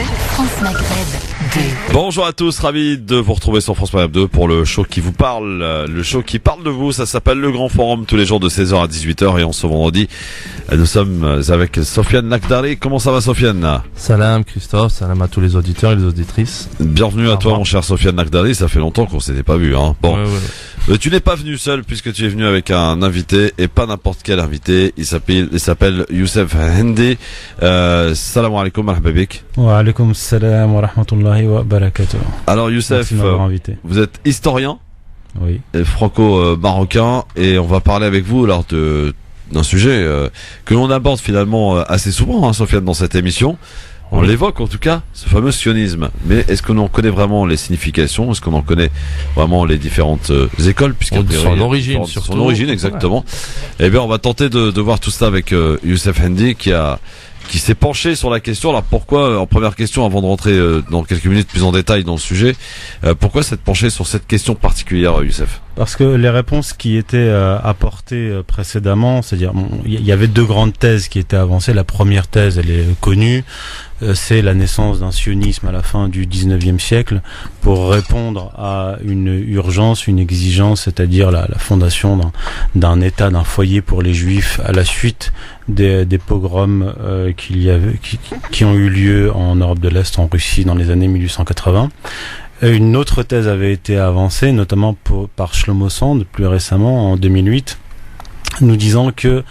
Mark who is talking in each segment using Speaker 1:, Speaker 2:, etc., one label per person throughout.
Speaker 1: France Maghreb 2.
Speaker 2: Bonjour à tous, ravi de vous retrouver sur France Maghreb 2 pour le show qui vous parle, le show qui parle de vous. Ça s'appelle Le Grand Forum, tous les jours de 16h à 18h, et en ce vendredi, nous sommes avec Sofiane Nakhdari. Comment ça va, Sofiane?
Speaker 3: Salam Christophe, salam à tous les auditeurs et les auditrices.
Speaker 2: Bienvenue à toi, mon cher Sofiane Nakhdari. Ça fait longtemps qu'on s'était pas vu, hein. Bon.
Speaker 3: Ouais.
Speaker 2: Tu n'es pas venu seul puisque tu es venu avec un invité, et pas n'importe quel invité. Il s'appelle Youssef Hendi. Salam alaikum, marhababik.
Speaker 4: Wa alaikum salam wa rahmatullahi wa barakatuh.
Speaker 2: Alors Youssef, vous êtes historien,
Speaker 4: oui,
Speaker 2: franco-marocain, et on va parler avec vous alors d'un sujet que l'on aborde finalement assez souvent, hein, Sofiane, dans cette émission. On l'évoque en tout cas, ce fameux sionisme. Mais est-ce qu'on en connaît vraiment les significations? Est-ce qu'on en connaît vraiment les différentes écoles,
Speaker 3: son origine, surtout.
Speaker 2: Son origine, exactement. Ouais. Eh bien, on va tenter de voir tout ça avec Youssef Hendi qui s'est penché sur la question. Alors pourquoi, en première question, avant de rentrer dans quelques minutes plus en détail dans le sujet, pourquoi s'être penché sur cette question particulière, Youssef?
Speaker 4: Parce que les réponses qui étaient apportées précédemment, c'est-à-dire il y avait deux grandes thèses qui étaient avancées. La première thèse, elle est connue, c'est la naissance d'un sionisme à la fin du 19e siècle pour répondre à une urgence, une exigence, c'est-à-dire la fondation d'un État, d'un foyer pour les Juifs à la suite des pogroms qui ont eu lieu en Europe de l'Est, en Russie, dans les années 1880. Une autre thèse avait été avancée, notamment par Shlomo Sand, plus récemment, en 2008, nous disant que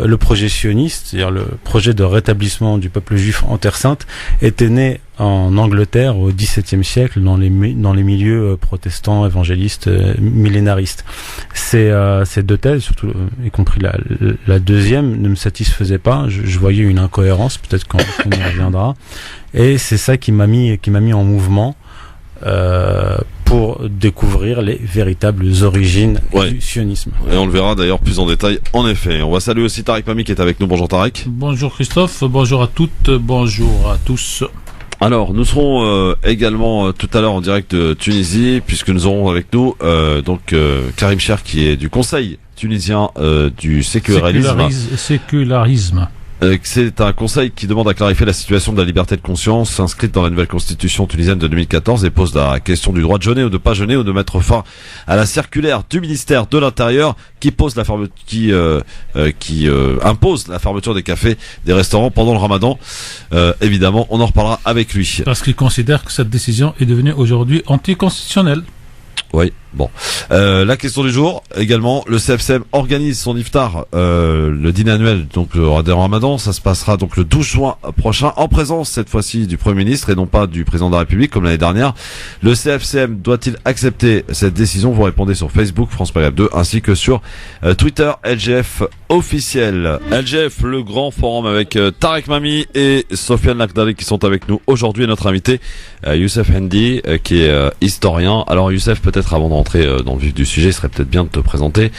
Speaker 4: le projet sioniste, c'est-à-dire le projet de rétablissement du peuple juif en Terre Sainte, était né en Angleterre au XVIIe siècle dans les milieux protestants, évangélistes, millénaristes. Ces deux thèses, surtout y compris la deuxième, ne me satisfaisaient pas. Je voyais une incohérence, peut-être qu'on y reviendra, et c'est ça qui m'a mis en mouvement pour découvrir les véritables origines du sionisme.
Speaker 2: Et on le verra d'ailleurs plus en détail, en effet. On va saluer aussi Tariq Mami qui est avec nous. Bonjour Tariq.
Speaker 5: Bonjour Christophe, bonjour à toutes, bonjour à tous.
Speaker 2: Alors, nous serons également tout à l'heure en direct de Tunisie, puisque nous aurons avec nous Karim Cher, qui est du Conseil tunisien du
Speaker 5: sécularisme.
Speaker 2: C'est un conseil qui demande à clarifier la situation de la liberté de conscience inscrite dans la nouvelle constitution tunisienne de 2014 et pose la question du droit de jeûner ou de pas jeûner ou de mettre fin à la circulaire du ministère de l'Intérieur qui impose la fermeture des cafés, des restaurants pendant le Ramadan. Évidemment, on en reparlera avec lui.
Speaker 5: Parce qu'il considère que cette décision est devenue aujourd'hui anticonstitutionnelle.
Speaker 2: Oui, bon. La question du jour, également, le CFCM organise son iftar, le dîner annuel, donc le Ramadan. Ça se passera donc le 12 juin prochain, en présence cette fois-ci du Premier ministre et non pas du Président de la République comme l'année dernière. Le CFCM doit-il accepter cette décision? Vous répondez sur Facebook, France Maghreb 2, ainsi que sur Twitter, LGF officiel. LGF, le grand forum avec Tariq Mami et Sofiane Nakhdari qui sont avec nous aujourd'hui, et notre invité, Youssef Hendi, qui est historien. Alors Youssef, peut-être avant d'entrer dans le vif du sujet, il serait peut-être bien de te présenter.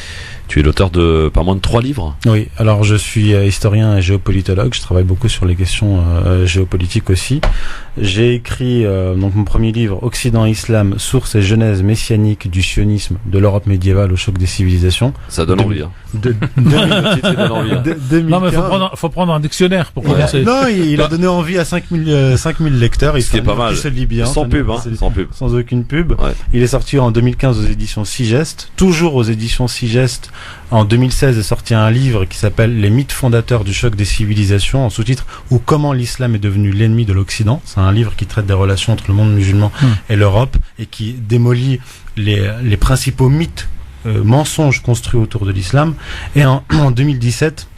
Speaker 2: Tu es l'auteur de pas moins de 3 livres.
Speaker 4: Oui, alors je suis historien et géopolitologue, je travaille beaucoup sur les questions géopolitiques aussi. J'ai écrit donc mon premier livre, Occident Islam, sources et genèse messianique du sionisme de l'Europe médiévale au choc des civilisations.
Speaker 2: Ça donne envie, hein.
Speaker 5: Non, mais faut prendre un dictionnaire pour commencer.
Speaker 4: Non, il a donné envie à 5000 lecteurs.
Speaker 2: Ce qui est pas mal.
Speaker 4: Bien, sans pub, sans aucune pub. Ouais. Il est sorti en 2015 aux éditions Sigest. Toujours aux éditions Sigest, en 2016 est sorti un livre qui s'appelle Les mythes fondateurs du choc des civilisations, en sous-titre Ou comment l'islam est devenu l'ennemi de l'Occident. C'est un livre qui traite des relations entre le monde musulman et l'Europe et qui démolit les principaux mythes, mensonges construits autour de l'islam. Et en 2017,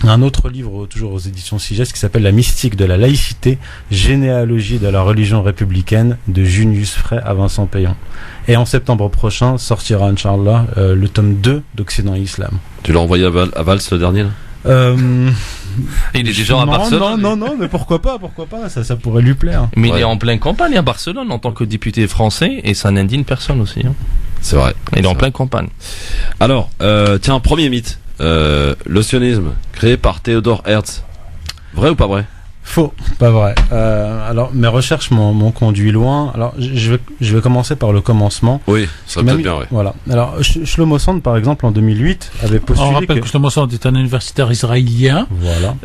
Speaker 4: un autre livre, toujours aux éditions Sigest, qui s'appelle La mystique de la laïcité, généalogie de la religion républicaine, de Junius Frey à Vincent Payon. Et en septembre prochain sortira, Inch'Allah, le tome 2 d'Occident et Islam.
Speaker 2: Tu l'as envoyé à Valls, le dernier, là?
Speaker 3: Il est déjà à Barcelone.
Speaker 4: Non, mais pourquoi pas, ça pourrait lui plaire.
Speaker 3: Mais il est en pleine campagne à Barcelone en tant que député français, et ça n'indigne personne aussi. Hein.
Speaker 2: C'est vrai.
Speaker 3: Il est en pleine campagne.
Speaker 2: Alors, tiens, premier mythe. Le sionisme, créé par Theodor Herzl. Vrai ou pas vrai?
Speaker 4: Faux, pas vrai. Alors mes recherches m'ont conduit loin. Alors je vais commencer par le commencement.
Speaker 2: Oui, ça peut être bien, oui.
Speaker 4: Voilà. Alors Shlomo Sand, par exemple, en 2008, avait postulé.
Speaker 5: On rappelle que Shlomo Sand est un universitaire israélien.
Speaker 4: Voilà.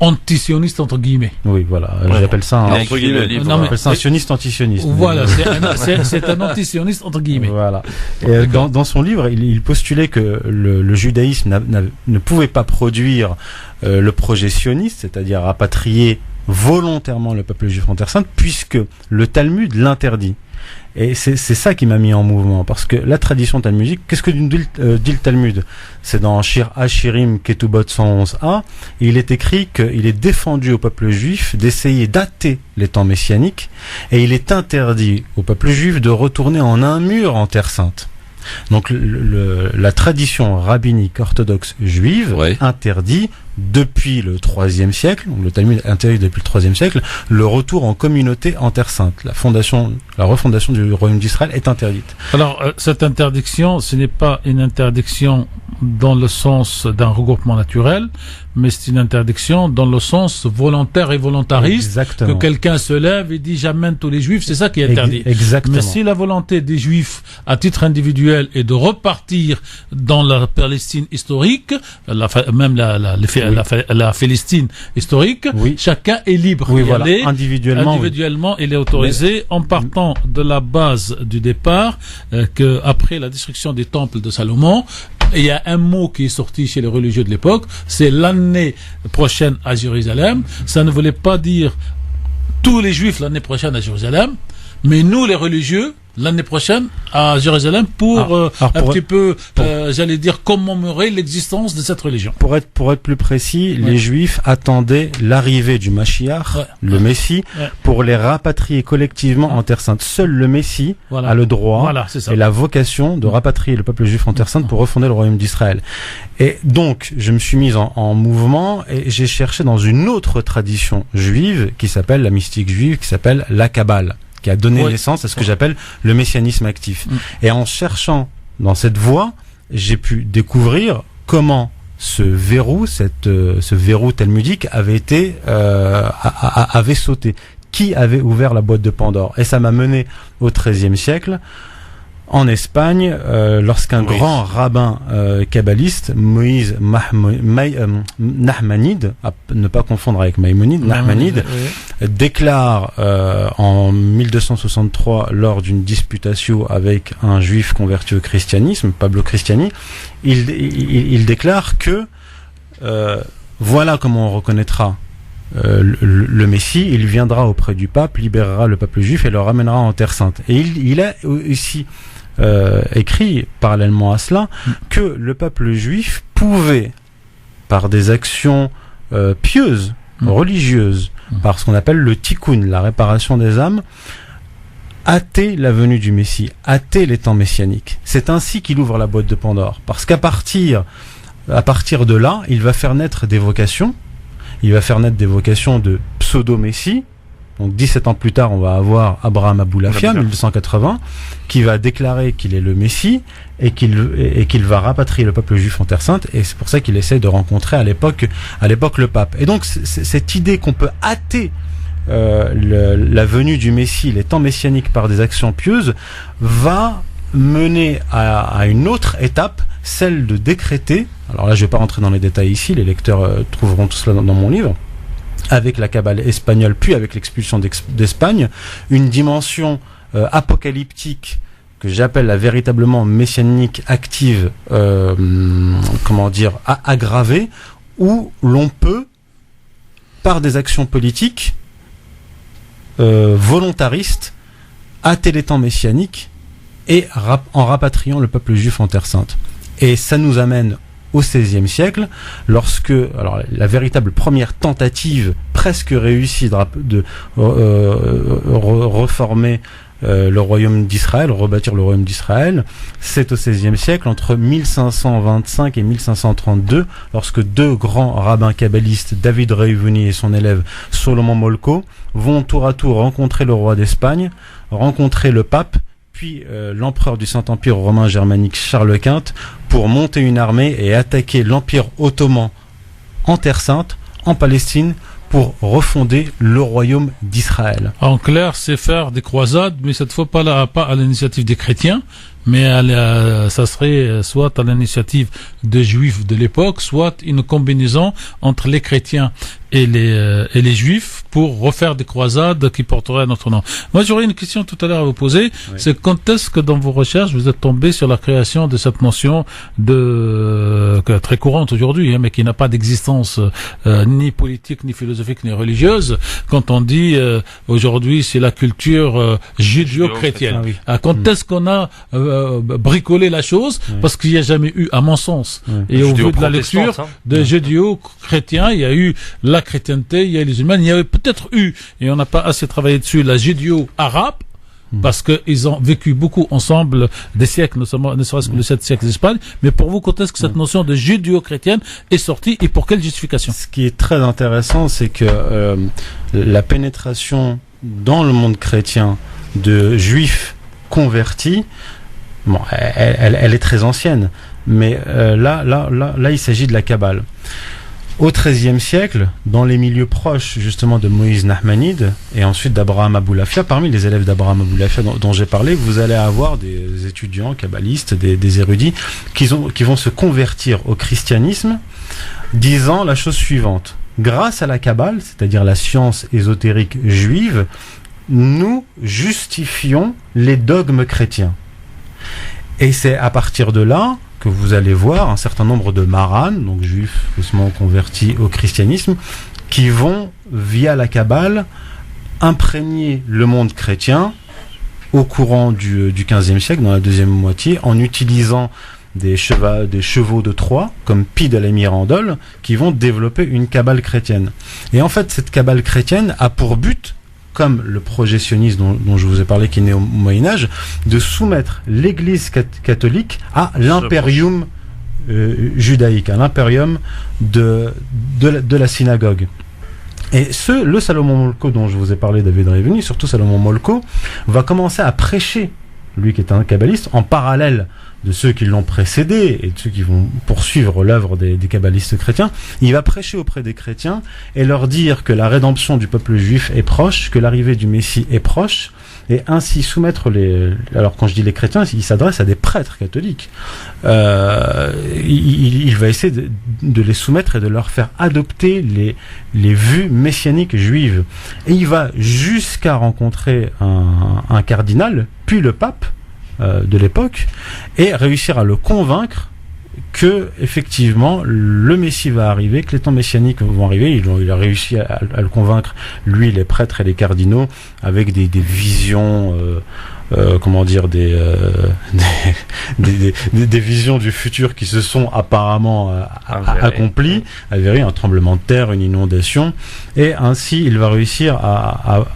Speaker 5: anti-sioniste entre guillemets.
Speaker 4: Oui, voilà.
Speaker 3: Ouais.
Speaker 4: J'appelle ça
Speaker 3: Il a
Speaker 4: un,
Speaker 3: écrit le livre.
Speaker 5: Non, mais-
Speaker 4: j'appelle ça un sioniste anti-sioniste.
Speaker 5: Voilà, c'est un anti-sioniste entre guillemets.
Speaker 4: Voilà. Et dans son livre, il postulait que le judaïsme ne pouvait pas produire le projet sioniste, c'est-à-dire rapatrier volontairement le peuple juif en Terre Sainte, puisque le Talmud l'interdit. Et c'est ça qui m'a mis en mouvement, parce que la tradition talmudique, qu'est-ce que dit le Talmud? C'est dans Shir Hashirim Ketubot 111a, et il est écrit qu'il est défendu au peuple juif d'essayer d'ater les temps messianiques, et il est interdit au peuple juif de retourner en un mur en Terre Sainte. Donc la tradition rabbinique orthodoxe juive
Speaker 2: Ouais.
Speaker 4: interdit depuis le IIIe siècle, donc le Talmud interdit depuis le IIIe siècle, le retour en communauté en Terre Sainte. La refondation du royaume d'Israël est interdite.
Speaker 5: Alors, cette interdiction, ce n'est pas une interdiction dans le sens d'un regroupement naturel, mais c'est une interdiction dans le sens volontaire et volontariste,
Speaker 4: Exactement.
Speaker 5: que quelqu'un se lève et dit j'amène tous les juifs, c'est ça qui est interdit.
Speaker 4: Exactement.
Speaker 5: Mais si la volonté des juifs à titre individuel est de repartir dans la Palestine historique, même la Palestine historique,
Speaker 4: Oui.
Speaker 5: chacun est libre
Speaker 4: Oui,
Speaker 5: d'y
Speaker 4: voilà.
Speaker 5: aller.
Speaker 4: Individuellement,
Speaker 5: Il est autorisé en partant de la base du départ que après la destruction des temples de Salomon, il y a un mot qui est sorti chez les religieux de l'époque, c'est l'année prochaine à Jérusalem. Ça ne voulait pas dire tous les juifs l'année prochaine à Jérusalem, mais nous les religieux l'année prochaine à Jérusalem pour petit peu, j'allais dire, commémorer l'existence de cette religion.
Speaker 4: Pour être plus précis,
Speaker 5: Ouais.
Speaker 4: les Juifs attendaient l'arrivée du Mashiach,
Speaker 5: Ouais.
Speaker 4: le Messie,
Speaker 5: Ouais.
Speaker 4: pour les rapatrier collectivement en Terre Sainte. Seul le Messie
Speaker 5: Voilà.
Speaker 4: a le droit
Speaker 5: Voilà, c'est ça.
Speaker 4: et la vocation de rapatrier le peuple juif en Terre Sainte pour refonder le royaume d'Israël. Et donc, je me suis mis en mouvement et j'ai cherché dans une autre tradition juive qui s'appelle la mystique juive, qui s'appelle la Kabbale, qui a donné
Speaker 5: Oui.
Speaker 4: naissance à ce que j'appelle le messianisme actif. Et en cherchant dans cette voie, j'ai pu découvrir comment ce verrou talmudique avait été avait sauté. Qui avait ouvert la boîte de Pandore? Et ça m'a mené au XIIIe siècle, en Espagne, lorsqu'un grand rabbin kabbaliste, Moïse Nahmanide, à ne pas confondre avec Maïmonide, Nahmanide, déclare en 1263, lors d'une disputation avec un juif converti au christianisme, Pablo Cristiani, il déclare que voilà comment on reconnaîtra le Messie. Il viendra auprès du pape, libérera le peuple juif et le ramènera en Terre Sainte. Et il a aussi écrit parallèlement à cela que le peuple juif pouvait, par des actions pieuses, religieuses, par ce qu'on appelle le tikkun, la réparation des âmes, hâter la venue du Messie, hâter les temps messianiques. C'est ainsi qu'il ouvre la boîte de Pandore, parce qu'à partir de là, il va faire naître des vocations. Il va faire naître des vocations de pseudo-messie. Donc 17 ans plus tard, on va avoir Abraham Aboulafia, 1280, qui va déclarer qu'il est le Messie et qu'il va rapatrier le peuple juif en Terre Sainte. Et c'est pour ça qu'il essaie de rencontrer à l'époque le pape. Et donc cette idée qu'on peut hâter la venue du Messie, les temps messianiques par des actions pieuses, va mener à une autre étape, celle de décréter, alors là je ne vais pas rentrer dans les détails ici, les lecteurs trouveront tout cela dans mon livre, avec la Kabbale espagnole, puis avec l'expulsion d'Espagne, une dimension apocalyptique que j'appelle la véritablement messianique active, aggravée, où l'on peut, par des actions politiques volontaristes, hâter les temps messianiques et en rapatriant le peuple juif en Terre Sainte. Et ça nous amène au XVIe siècle, lorsque la véritable première tentative presque réussie de reformer le royaume d'Israël, rebâtir le royaume d'Israël, c'est au XVIe siècle, entre 1525 et 1532, lorsque deux grands rabbins kabbalistes, David Reuveni et son élève Solomon Molko, vont tour à tour rencontrer le roi d'Espagne, rencontrer le pape, puis l'empereur du Saint-Empire romain germanique Charles Quint, pour monter une armée et attaquer l'Empire ottoman en Terre Sainte, en Palestine, pour refonder le royaume d'Israël.
Speaker 5: En clair, c'est faire des croisades, mais cette fois pas à l'initiative des chrétiens, mais ça serait soit à l'initiative des juifs de l'époque, soit une combinaison entre les chrétiens et les Juifs pour refaire des croisades qui porteraient notre nom. Moi, j'aurais une question tout à l'heure à vous poser. Oui. C'est quand est-ce que dans vos recherches, vous êtes tombé sur la création de cette notion très courante aujourd'hui, mais qui n'a pas d'existence ni politique, ni philosophique, ni religieuse. Quand on dit aujourd'hui, c'est la culture judéo-chrétienne. Quand est-ce qu'on a bricolé la chose? Parce qu'il n'y a jamais eu, à mon sens, et au vu de la lecture de judéo-chrétien, il y a eu la chrétienté, il y a eu les humains, il y avait peut-être eu, et on n'a pas assez travaillé dessus, la judéo-arabe, parce qu'ils ont vécu beaucoup ensemble des siècles, notamment, ne serait-ce que le 7 siècle d'Espagne. Mais pour vous, quand est-ce que cette notion de judéo-chrétienne est sortie et pour quelle justification?
Speaker 4: Ce qui est très intéressant, c'est que la pénétration dans le monde chrétien de juifs convertis, bon, elle est très ancienne, mais là, il s'agit de la Kabbale. Au XIIIe siècle, dans les milieux proches justement de Moïse Nahmanide et ensuite d'Abraham Aboulafia, parmi les élèves d'Abraham Aboulafia dont j'ai parlé, vous allez avoir des étudiants kabbalistes, des érudits qui vont se convertir au christianisme, disant la chose suivante: grâce à la Kabbale, c'est-à-dire la science ésotérique juive, nous justifions les dogmes chrétiens. Et c'est à partir de là que vous allez voir un certain nombre de Maran, donc juifs faussement convertis au christianisme, qui vont, via la Kabbale, imprégner le monde chrétien au courant du XVe siècle, dans la deuxième moitié, en utilisant des chevaux de Troie, comme Pie de la Mirandole, qui vont développer une Kabbale chrétienne. Et en fait, cette Kabbale chrétienne a pour but, comme le projet sioniste dont je vous ai parlé, qui est né au Moyen-Âge, de soumettre l'Église catholique à l'impérium judaïque, à l'impérium de la synagogue. Et le Salomon Molko dont je vous ai parlé, David Révenu, surtout Salomon Molko, va commencer à prêcher, lui qui est un kabbaliste, en parallèle de ceux qui l'ont précédé et de ceux qui vont poursuivre l'œuvre des kabbalistes chrétiens. Il va prêcher auprès des chrétiens et leur dire que la rédemption du peuple juif est proche, que l'arrivée du Messie est proche, et ainsi soumettre alors quand je dis les chrétiens, il s'adresse à des prêtres catholiques. Il va essayer de les soumettre et de leur faire adopter les vues messianiques juives. Et il va jusqu'à rencontrer un cardinal, puis le pape de l'époque, et réussir à le convaincre que effectivement le Messie va arriver, que les temps messianiques vont arriver. Il a réussi à le convaincre, lui, les prêtres et les cardinaux, avec des visions, des visions du futur qui se sont apparemment accomplies, avérées, un tremblement de terre, une inondation, et ainsi il va réussir à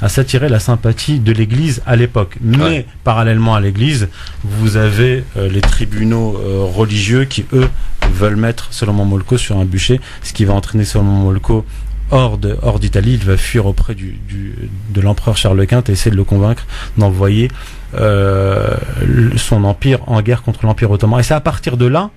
Speaker 4: s'attirer la sympathie de l'Église à l'époque. Mais parallèlement à l'Église, vous avez les tribunaux religieux qui, eux, veulent mettre Salomon Molko sur un bûcher, ce qui va entraîner Salomon Molko hors d'Italie. Il va fuir auprès de l'empereur Charles Quint et essayer de le convaincre d'envoyer son empire en guerre contre l'Empire ottoman. Et c'est à partir de là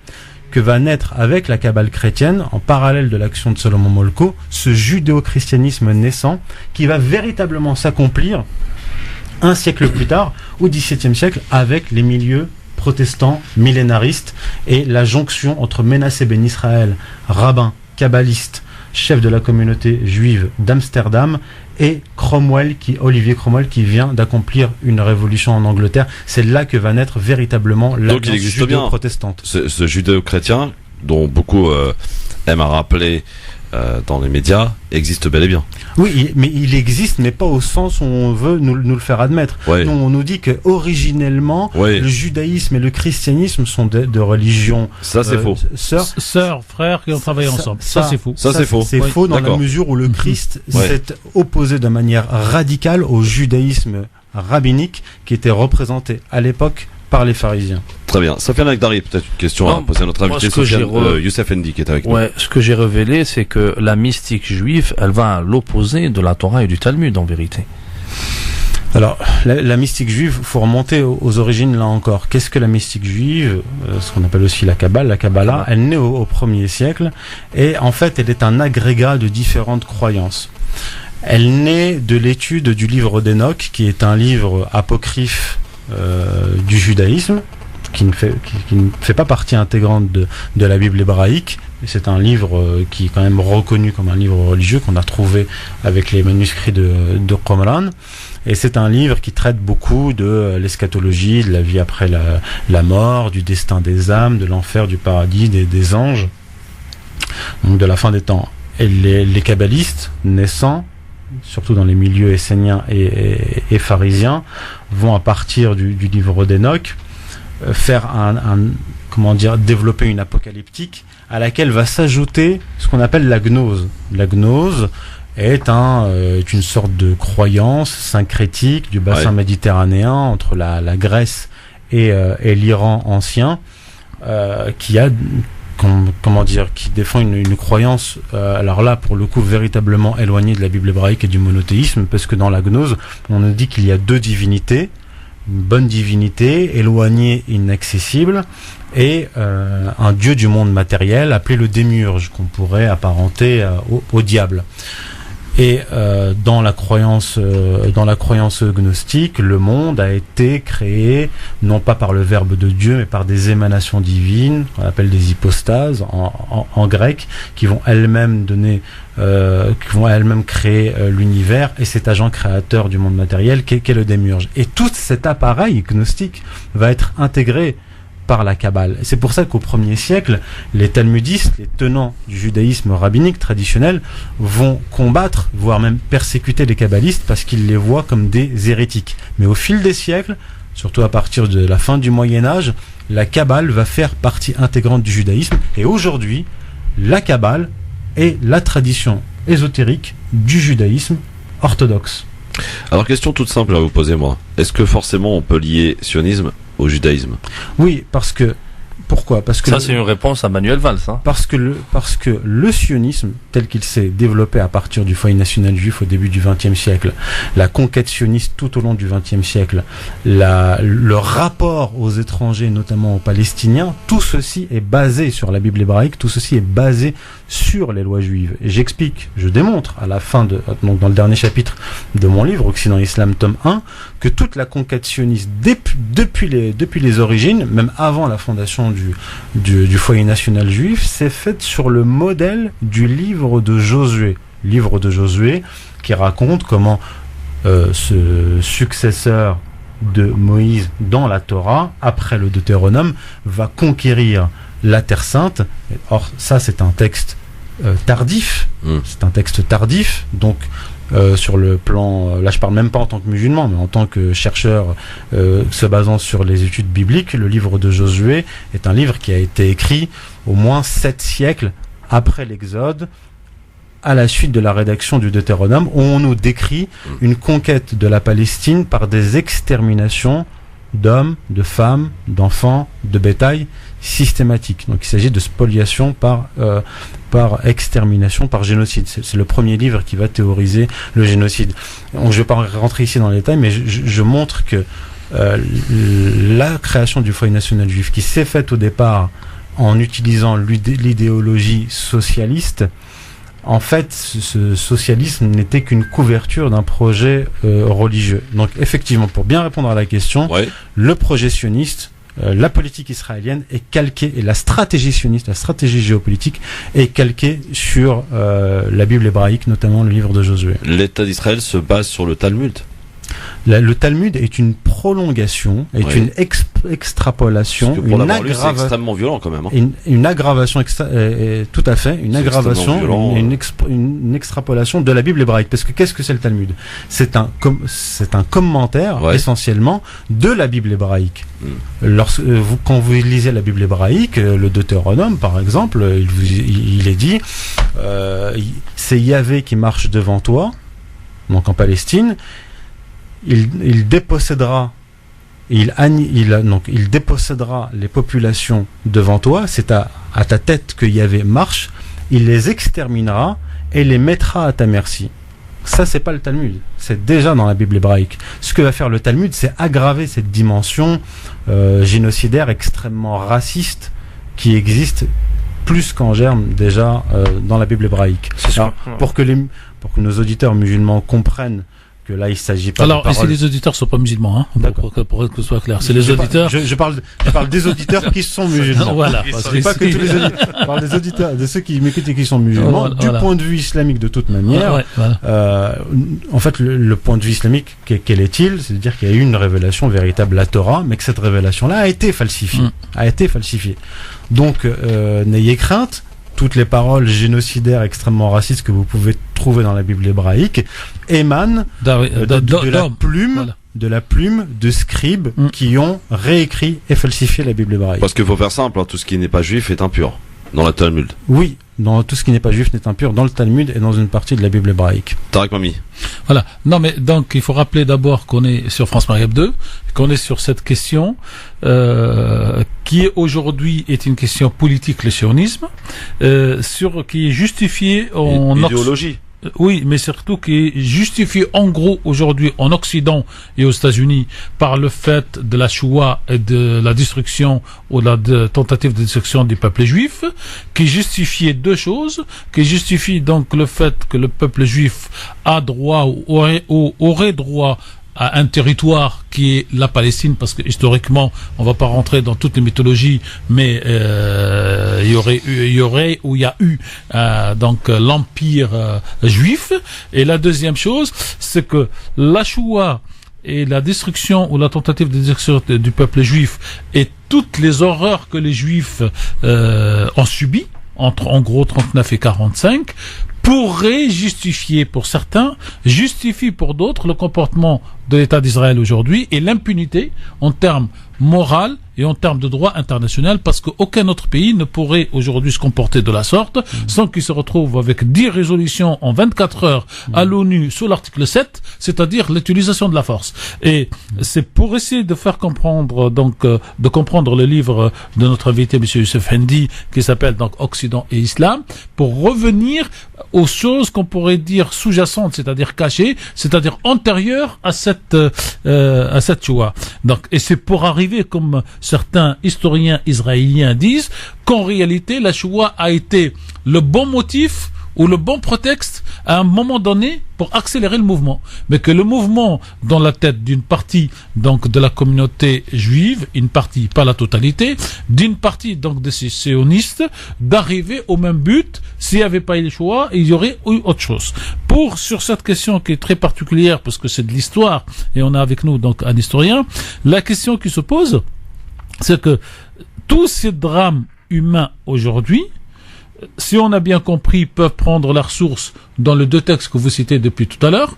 Speaker 4: que va naître, avec la Kabbale chrétienne, en parallèle de l'action de Salomon Molko, ce judéo-christianisme naissant qui va véritablement s'accomplir un siècle plus tard, au XVIIe siècle, avec les milieux protestants millénaristes et la jonction entre Ménassé ben Israël, rabbin, kabbaliste, chef de la communauté juive d'Amsterdam, et Olivier Cromwell, qui vient d'accomplir une révolution en Angleterre. C'est là que va naître véritablement l'alliance judéo-protestante.
Speaker 2: Ce judéo-chrétien, dont beaucoup aiment à rappeler dans les médias, existe bel et bien.
Speaker 4: Oui, mais il existe, mais pas au sens où on veut nous le faire admettre.
Speaker 2: Ouais.
Speaker 4: Nous, on nous dit que originellement, le judaïsme et le christianisme sont de religions.
Speaker 2: Ça, c'est faux.
Speaker 5: Sœurs, frères qui ont travaillé ensemble. Ça, c'est faux.
Speaker 2: Ça, c'est faux.
Speaker 4: C'est faux dans la mesure où le Christ s'est opposé de manière radicale au judaïsme rabbinique qui était représenté à l'époque par les pharisiens.
Speaker 2: Très bien. Sofiane Akdari, peut-être une question à poser à notre invité, Youssef Endi, qui est avec nous.
Speaker 3: Ce que j'ai révélé, c'est que la mystique juive, elle va à l'opposé de la Torah et du Talmud, en vérité.
Speaker 4: Alors, la mystique juive, faut remonter aux origines là encore. Qu'est-ce que la mystique juive, ce qu'on appelle aussi la Kabbale, la Kabbalah, elle naît au 1er siècle, et en fait, elle est un agrégat de différentes croyances. Elle naît de l'étude du livre d'Enoch, qui est un livre apocryphe du judaïsme, qui ne fait pas partie intégrante de la Bible hébraïque. C'est un livre qui est quand même reconnu comme un livre religieux qu'on a trouvé avec les manuscrits de Qumran. Et c'est un livre qui traite beaucoup de l'eschatologie, de la vie après la mort, du destin des âmes, de l'enfer, du paradis, des anges, donc de la fin des temps. Et les kabbalistes naissants, surtout dans les milieux esséniens et pharisiens, vont à partir du livre d'Enoch faire développer une apocalyptique à laquelle va s'ajouter ce qu'on appelle la gnose. La gnose est une sorte de croyance syncrétique du bassin méditerranéen entre la Grèce et l'Iran ancien, qui défend une croyance, alors là, pour le coup, véritablement éloignée de la Bible hébraïque et du monothéisme, parce que dans la gnose, on nous dit qu'il y a deux divinités, une bonne divinité, éloignée, inaccessible, et un dieu du monde matériel appelé le démiurge, qu'on pourrait apparenter au diable. Et dans la croyance gnostique, le monde a été créé non pas par le Verbe de Dieu, mais par des émanations divines, qu'on appelle des hypostases en grec, qui vont elles-mêmes créer l'univers et cet agent créateur du monde matériel qu'est le démiurge. Et tout cet appareil gnostique va être intégré par la Kabbale. C'est pour ça qu'au 1er siècle, les talmudistes, les tenants du judaïsme rabbinique traditionnel, vont combattre, voire même persécuter les kabbalistes parce qu'ils les voient comme des hérétiques. Mais au fil des siècles, surtout à partir de la fin du Moyen-Âge, la Kabbale va faire partie intégrante du judaïsme. Et aujourd'hui, la Kabbale est la tradition ésotérique du judaïsme orthodoxe.
Speaker 2: Alors, question toute simple à vous poser, moi. Est-ce que forcément on peut lier sionisme au judaïsme?
Speaker 4: Oui, pourquoi? Parce que
Speaker 3: ça, c'est une réponse à Manuel Valls.
Speaker 4: Parce que le sionisme, tel qu'il s'est développé à partir du foyer national juif au début du XXe siècle, la conquête sioniste tout au long du XXe siècle, le rapport aux étrangers, notamment aux Palestiniens, tout ceci est basé sur la Bible hébraïque, tout ceci est basé sur les lois juives. Et je démontre à la fin donc dans le dernier chapitre de mon livre, Occident Islam, tome 1, que toute la conquête sioniste, depuis les origines, même avant la fondation du foyer national juif, s'est faite sur le modèle du livre de Josué. Livre de Josué qui raconte comment ce successeur de Moïse dans la Torah, après le Deutéronome, va conquérir la Terre Sainte. Or, ça, c'est un texte tardif. C'est un texte tardif, donc sur le plan, là je parle même pas en tant que musulman, mais en tant que chercheur se basant sur les études bibliques, le livre de Josué est un livre qui a été écrit au moins 7 siècles après l'Exode, à la suite de la rédaction du Deutéronome, où on nous décrit une conquête de la Palestine par des exterminations d'hommes, de femmes, d'enfants, de bétail systématiques. Donc il s'agit de spoliation par extermination, par génocide. C'est le premier livre qui va théoriser le génocide. Donc, je ne vais pas rentrer ici dans les détails, mais je montre que la création du foyer national juif, qui s'est faite au départ en utilisant l'idéologie socialiste, en fait, ce socialisme n'était qu'une couverture d'un projet religieux. Donc, effectivement, pour bien répondre à la question, le projet sioniste, la politique israélienne est calquée, et la stratégie sioniste, la stratégie géopolitique est calquée sur la Bible hébraïque, notamment le livre de Josué.
Speaker 2: L'État d'Israël se base sur le Talmud.
Speaker 4: Le Talmud est une prolongation, une extrapolation,
Speaker 2: pour l'avoir lu, c'est extrêmement violent quand même.
Speaker 4: Une aggravation, tout à fait, une aggravation, une extrapolation de la Bible hébraïque. Parce que qu'est-ce que c'est le Talmud? C'est un commentaire essentiellement de la Bible hébraïque. Quand vous lisez la Bible hébraïque, le Deutéronome par exemple, il est dit, c'est Yahvé qui marche devant toi, donc en Palestine. Il dépossédera les populations devant toi, c'est à ta tête que Yahvé marche, il les exterminera et les mettra à ta merci. Ça, c'est pas le Talmud, c'est déjà dans la Bible hébraïque. Ce que va faire le Talmud, c'est aggraver cette dimension génocidaire extrêmement raciste qui existe plus qu'en germe déjà dans la Bible hébraïque. Alors, pour que nos auditeurs musulmans comprennent que là, il s'agit pas
Speaker 5: Alors,
Speaker 4: de
Speaker 5: ici,
Speaker 4: paroles...
Speaker 5: les auditeurs sont pas musulmans, hein,
Speaker 4: D'accord.
Speaker 5: pour que ce soit clair. C'est les auditeurs.
Speaker 4: Je parle des auditeurs qui sont musulmans.
Speaker 5: Voilà.
Speaker 4: Je dis pas que tous les auditeurs. Je parle des auditeurs, de ceux qui m'écoutent et qui sont musulmans.
Speaker 5: Voilà.
Speaker 4: Du point de vue islamique, de toute manière,
Speaker 5: Ouais, voilà.
Speaker 4: en fait, le point de vue islamique, quel est-il? C'est-à-dire qu'il y a eu une révélation véritable, la Torah, mais que cette révélation-là a été falsifiée. Donc, n'ayez crainte. Toutes les paroles génocidaires extrêmement racistes que vous pouvez trouver dans la Bible hébraïque émanent de la plume de scribes qui ont réécrit et falsifié la Bible hébraïque.
Speaker 2: Parce qu'il faut faire simple, hein, tout ce qui n'est pas juif est impur dans la Talmud.
Speaker 4: Oui, dans tout ce qui n'est pas juif n'est impur dans le Talmud et dans une partie de la Bible hébraïque.
Speaker 2: Tarek Mami.
Speaker 5: Voilà. Non, mais donc, il faut rappeler d'abord qu'on est sur France Maghreb 2, qu'on est sur cette question, qui aujourd'hui est une question politique, le sionisme, qui est justifiée en
Speaker 2: idéologie.
Speaker 5: Oui, mais surtout qui est justifié en gros aujourd'hui en Occident et aux États-Unis par le fait de la Shoah et de la destruction ou de tentative de destruction du peuple juif, qui justifiait deux choses, qui justifie donc le fait que le peuple juif a droit ou aurait droit à un territoire qui est la Palestine, parce que historiquement, on va pas rentrer dans toutes les mythologies, mais il y a eu donc l'empire juif. Et la deuxième chose, c'est que la Shoah et la destruction ou la tentative de destruction du peuple juif et toutes les horreurs que les Juifs ont subies entre en gros 39 et 45 pourrait justifier pour certains, justifie pour d'autres le comportement de l'État d'Israël aujourd'hui et l'impunité en termes moraux et en termes de droit international, parce qu'aucun autre pays ne pourrait aujourd'hui se comporter de la sorte sans qu'il se retrouve avec 10 résolutions en 24 heures à l'ONU sous l'article 7, c'est-à-dire l'utilisation de la force. Et c'est pour essayer de faire comprendre, donc, de comprendre le livre de notre invité, M. Youssef Hendy, qui s'appelle donc Occident et Islam, pour revenir aux choses qu'on pourrait dire sous-jacentes, c'est-à-dire cachées, c'est-à-dire antérieures à cette Shoah. Donc, et c'est pour arriver, comme certains historiens israéliens disent, qu'en réalité, la Shoah a été le bon motif ou le bon prétexte à un moment donné pour accélérer le mouvement. Mais que le mouvement, dans la tête d'une partie donc de la communauté juive, une partie, pas la totalité, d'une partie donc de ces sionistes, d'arriver au même but. S'il n'y avait pas eu le choix, il y aurait eu autre chose. Sur cette question qui est très particulière, parce que c'est de l'histoire, et on a avec nous donc un historien, la question qui se pose, c'est que tous ces drames humains aujourd'hui, si on a bien compris, peuvent prendre leur source dans les deux textes que vous citez depuis tout à l'heure.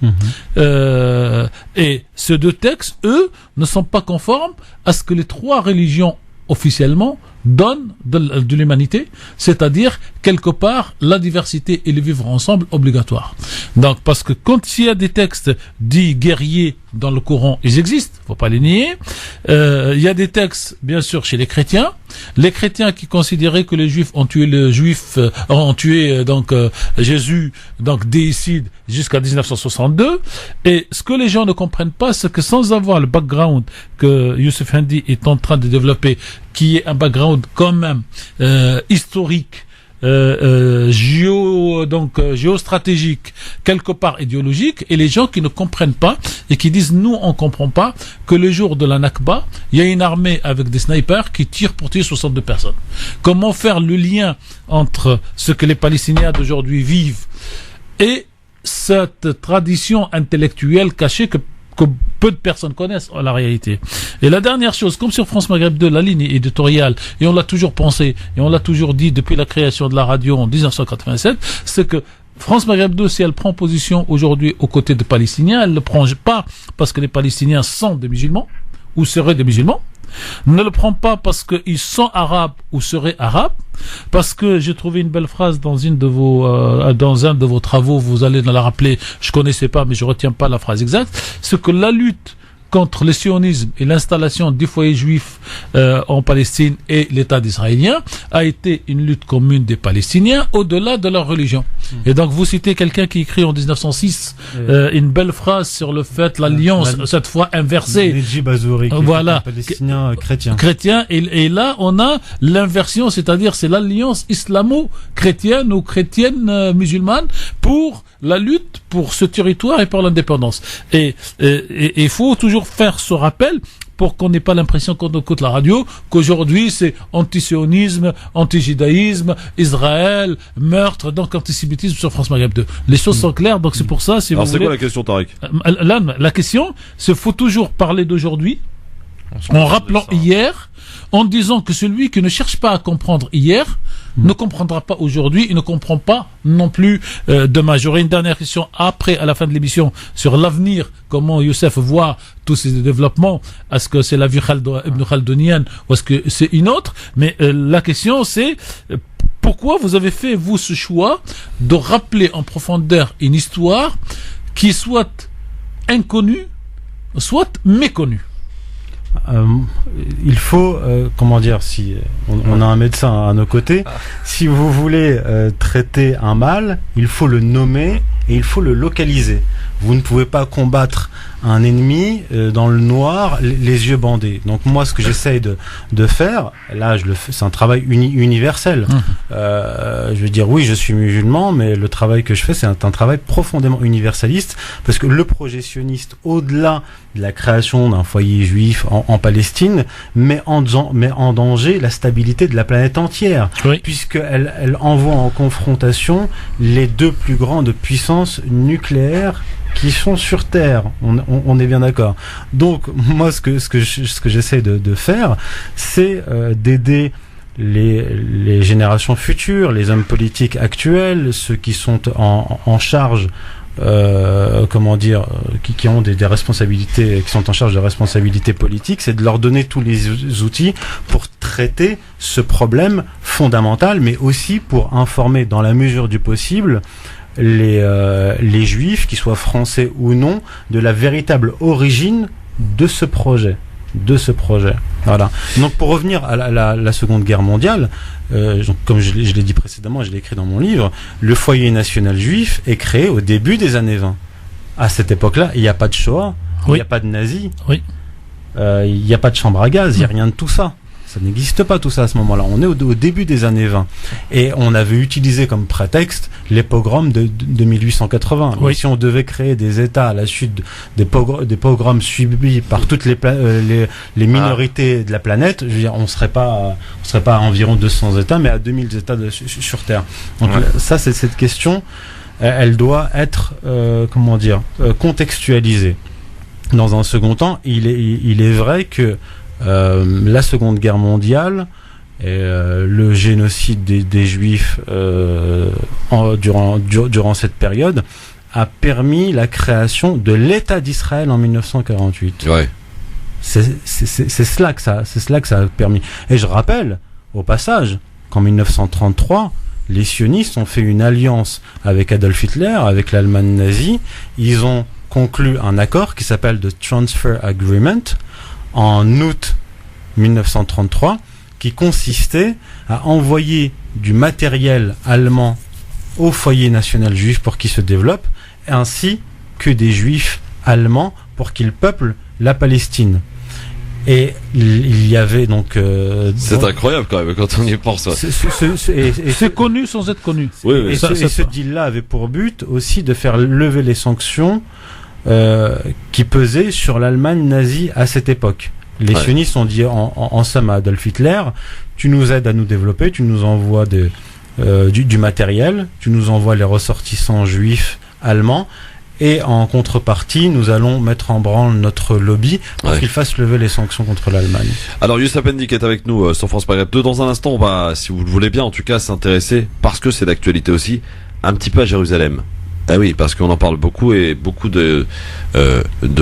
Speaker 5: Et ces deux textes, eux, ne sont pas conformes à ce que les trois religions officiellement donnent de l'humanité, c'est-à-dire quelque part la diversité et le vivre ensemble obligatoire. Donc parce que quand il y a des textes dits guerriers dans le Coran, ils existent, faut pas les nier. Il y a des textes bien sûr chez les chrétiens qui considéraient que les Juifs ont tué Jésus, donc déicide jusqu'à 1962. Et ce que les gens ne comprennent pas, c'est que sans avoir le background que Youssef Hendy est en train de développer, qui est un background quand même historique, géostratégique, quelque part idéologique, et les gens qui ne comprennent pas et qui disent nous on comprend pas que le jour de la Nakba, il y a une armée avec des snipers qui tirent pour tuer 62 personnes. Comment faire le lien entre ce que les Palestiniens d'aujourd'hui vivent et cette tradition intellectuelle cachée que peu de personnes connaissent en la réalité. Et la dernière chose, comme sur France Maghreb 2, la ligne éditoriale, et on l'a toujours pensé, et on l'a toujours dit depuis la création de la radio en 1987, c'est que France Maghreb 2, si elle prend position aujourd'hui aux côtés des Palestiniens, elle ne le prend pas parce que les Palestiniens sont des musulmans, ou seraient des musulmans, ne le prend pas parce qu'ils sont arabes ou seraient arabes, parce que j'ai trouvé une belle phrase dans dans un de vos travaux, vous allez la rappeler, je connaissais pas mais je retiens pas la phrase exacte, c'est que la lutte contre le sionisme et l'installation du foyer juif en Palestine et l'État d'israélien a été une lutte commune des Palestiniens au-delà de leur religion. Et donc vous citez quelqu'un qui écrit en 1906 une belle phrase sur le fait l'alliance cette fois inversée.
Speaker 4: Nedjib Azouri,
Speaker 5: Voilà,
Speaker 4: un Palestinien chrétien.
Speaker 5: Et là on a l'inversion, c'est-à-dire c'est l'alliance islamo-chrétienne ou chrétienne musulmane pour la lutte pour ce territoire et pour l'indépendance. Et il faut toujours faire ce rappel pour qu'on n'ait pas l'impression quand on écoute la radio qu'aujourd'hui c'est antisionisme, antijudaïsme, Israël, meurtre, donc antisémitisme sur France Maghreb 2. Les choses sont claires, donc c'est pour ça, si
Speaker 2: Alors
Speaker 5: vous
Speaker 2: c'est
Speaker 5: voulez...
Speaker 2: quoi la question, Tariq?
Speaker 5: Là, la question, c'est faut toujours parler d'aujourd'hui, en rappelant hier, en disant que celui qui ne cherche pas à comprendre hier ne comprendra pas aujourd'hui, il ne comprend pas non plus demain. J'aurai une dernière question après, à la fin de l'émission, sur l'avenir, comment Youssef voit tous ces développements. Est-ce que c'est la vue Ibn Khaldunienne ou est-ce que c'est une autre? Mais la question c'est pourquoi vous avez fait, vous, ce choix de rappeler en profondeur une histoire qui soit inconnue, soit méconnue?
Speaker 4: Il faut, comment dire, si on a un médecin à nos côtés, si vous voulez traiter un mal, il faut le nommer et il faut le localiser. Vous ne pouvez pas combattre un ennemi dans le noir, les yeux bandés. Donc moi, ce que j'essaye de faire, là, je le fais, c'est un travail universel. Je veux dire, oui, je suis musulman, mais le travail que je fais, c'est un travail profondément universaliste, parce que le projet sioniste, au-delà de la création d'un foyer juif en Palestine, met en danger la stabilité de la planète entière,
Speaker 5: Oui.
Speaker 4: puisqu'elle envoie en confrontation les deux plus grandes puissances nucléaires qui sont sur Terre. On est bien d'accord. Donc moi, ce que j'essaie de faire, c'est d'aider les générations futures, les hommes politiques actuels, ceux qui sont en charge, comment dire, qui ont des responsabilités, qui sont en charge de responsabilités politiques, c'est de leur donner tous les outils pour traiter ce problème fondamental, mais aussi pour informer dans la mesure du possible les juifs, qu'ils soient français ou non, de la véritable origine de ce projet. Voilà. Donc pour revenir à la Seconde Guerre mondiale, comme je l'ai dit précédemment, je l'ai écrit dans mon livre, le foyer national juif est créé au début des années 20. À cette époque-là, il n'y a pas de Shoah, il n'y a pas de nazis,
Speaker 5: Oui.
Speaker 4: il n'y a pas de chambre à gaz, il n'y a rien de tout ça. Ça n'existe pas tout ça à ce moment-là. On est au début des années 20. Et on avait utilisé comme prétexte les pogroms de 1880.
Speaker 5: Oui.
Speaker 4: Et si on devait créer des États à la suite des pogroms subis par toutes les minorités de la planète, je veux dire, on serait pas à environ 200 États, mais à 2000 États sur Terre. Donc ça, c'est cette question, elle doit être, contextualisée. Dans un second temps, il est vrai que la Seconde Guerre mondiale et le génocide des Juifs durant cette période a permis la création de l'État d'Israël en 1948.
Speaker 2: Ouais.
Speaker 4: C'est cela que ça a permis. Et je rappelle, au passage, qu'en 1933, les sionistes ont fait une alliance avec Adolf Hitler, avec l'Allemagne nazie. Ils ont conclu un accord qui s'appelle The Transfer Agreement en août 1933, qui consistait à envoyer du matériel allemand au foyer national juif pour qu'il se développe, ainsi que des juifs allemands pour qu'ils peuplent la Palestine. Et il y avait donc...
Speaker 2: c'est incroyable quand même quand on y pense.
Speaker 5: C'est connu sans être connu.
Speaker 2: Oui.
Speaker 4: Et ce deal-là avait pour but aussi de faire lever les sanctions qui pesaient sur l'Allemagne nazie à cette époque. Les sionistes ont dit en somme à Adolf Hitler, tu nous aides à nous développer, tu nous envoies du matériel, tu nous envoies les ressortissants juifs allemands, et en contrepartie, nous allons mettre en branle notre lobby pour qu'il fasse lever les sanctions contre l'Allemagne.
Speaker 2: Alors Youssef Pendik est avec nous sur France Maghreb 2. Dans un instant, on va, si vous le voulez bien, en tout cas s'intéresser, parce que c'est d'actualité aussi, un petit peu à Jérusalem. Ah oui, parce qu'on en parle beaucoup et beaucoup de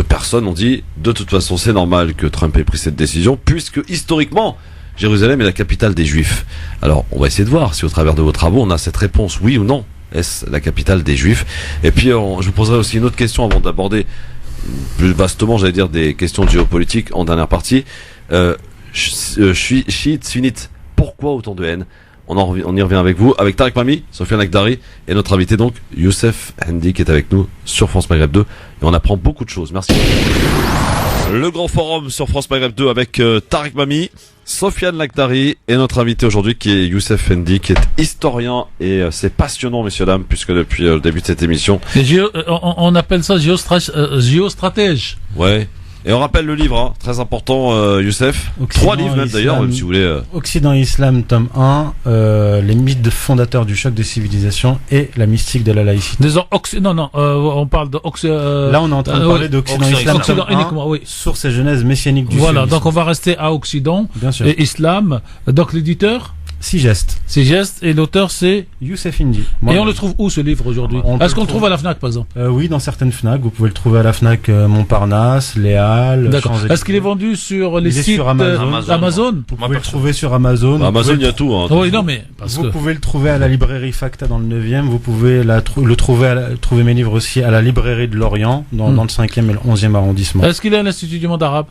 Speaker 2: personnes ont dit de toute façon c'est normal que Trump ait pris cette décision puisque historiquement Jérusalem est la capitale des Juifs. Alors on va essayer de voir si au travers de vos travaux on a cette réponse, oui ou non. Est-ce la capitale des Juifs? Et puis je vous poserai aussi une autre question avant d'aborder plus vastement, j'allais dire, des questions géopolitiques en dernière partie. Je suis chiite, sunnite. Pourquoi autant de haine? On y revient avec vous, avec Tariq Mami, Sofiane Lakhdari et notre invité donc Youssef Hendi qui est avec nous sur France Maghreb 2 et on apprend beaucoup de choses. Merci. Le grand forum sur France Maghreb 2 avec Tariq Mami, Sofiane Lakhdari et notre invité aujourd'hui qui est Youssef Hendi qui est historien et c'est passionnant messieurs dames puisque depuis le début de cette émission
Speaker 5: on appelle ça géostratège.
Speaker 2: Ouais. Et on rappelle le livre, hein, très important, Youssef.
Speaker 4: Occident
Speaker 2: 3 livres même
Speaker 4: Islam,
Speaker 2: d'ailleurs, même si vous voulez.
Speaker 4: Occident Islam, tome 1, les mythes fondateurs du choc des civilisations et la mystique de la laïcité.
Speaker 5: On parle de
Speaker 4: Là, on est en train de parler d'Occident Islam,
Speaker 5: Occident
Speaker 4: tome 1,
Speaker 5: uniquement, oui.
Speaker 4: source et genèse messianique du
Speaker 5: Voilà,
Speaker 4: sionisme.
Speaker 5: donc on va rester à Occident
Speaker 4: Bien sûr.
Speaker 5: et Islam. Donc l'éditeur,
Speaker 4: 6 gestes.
Speaker 5: c'est Geste et l'auteur c'est.
Speaker 4: Youssef Hendi.
Speaker 5: Et on le trouve où ce livre aujourd'hui?
Speaker 4: On peut
Speaker 5: Est-ce qu'on
Speaker 4: le
Speaker 5: le trouve à la Fnac par exemple?
Speaker 4: Oui, dans certaines Fnac. Vous pouvez le trouver à la Fnac Montparnasse, Léal,
Speaker 5: D'accord.
Speaker 4: Champs-Élysées.
Speaker 5: Est-ce qu'il est vendu sur les
Speaker 4: Il est
Speaker 5: sites
Speaker 4: sur Amazon.
Speaker 5: Amazon?
Speaker 4: Vous pouvez le trouver sur Amazon.
Speaker 2: Amazon, il y a tout. Hein,
Speaker 5: Oui, non, mais parce
Speaker 4: Vous
Speaker 5: que.
Speaker 4: pouvez le trouver à la librairie Facta dans le 9e. Vous pouvez le trouver mes livres aussi à la librairie de Lorient, dans le 5e et le 11e arrondissement.
Speaker 5: Est-ce qu'il est à l'Institut du monde arabe?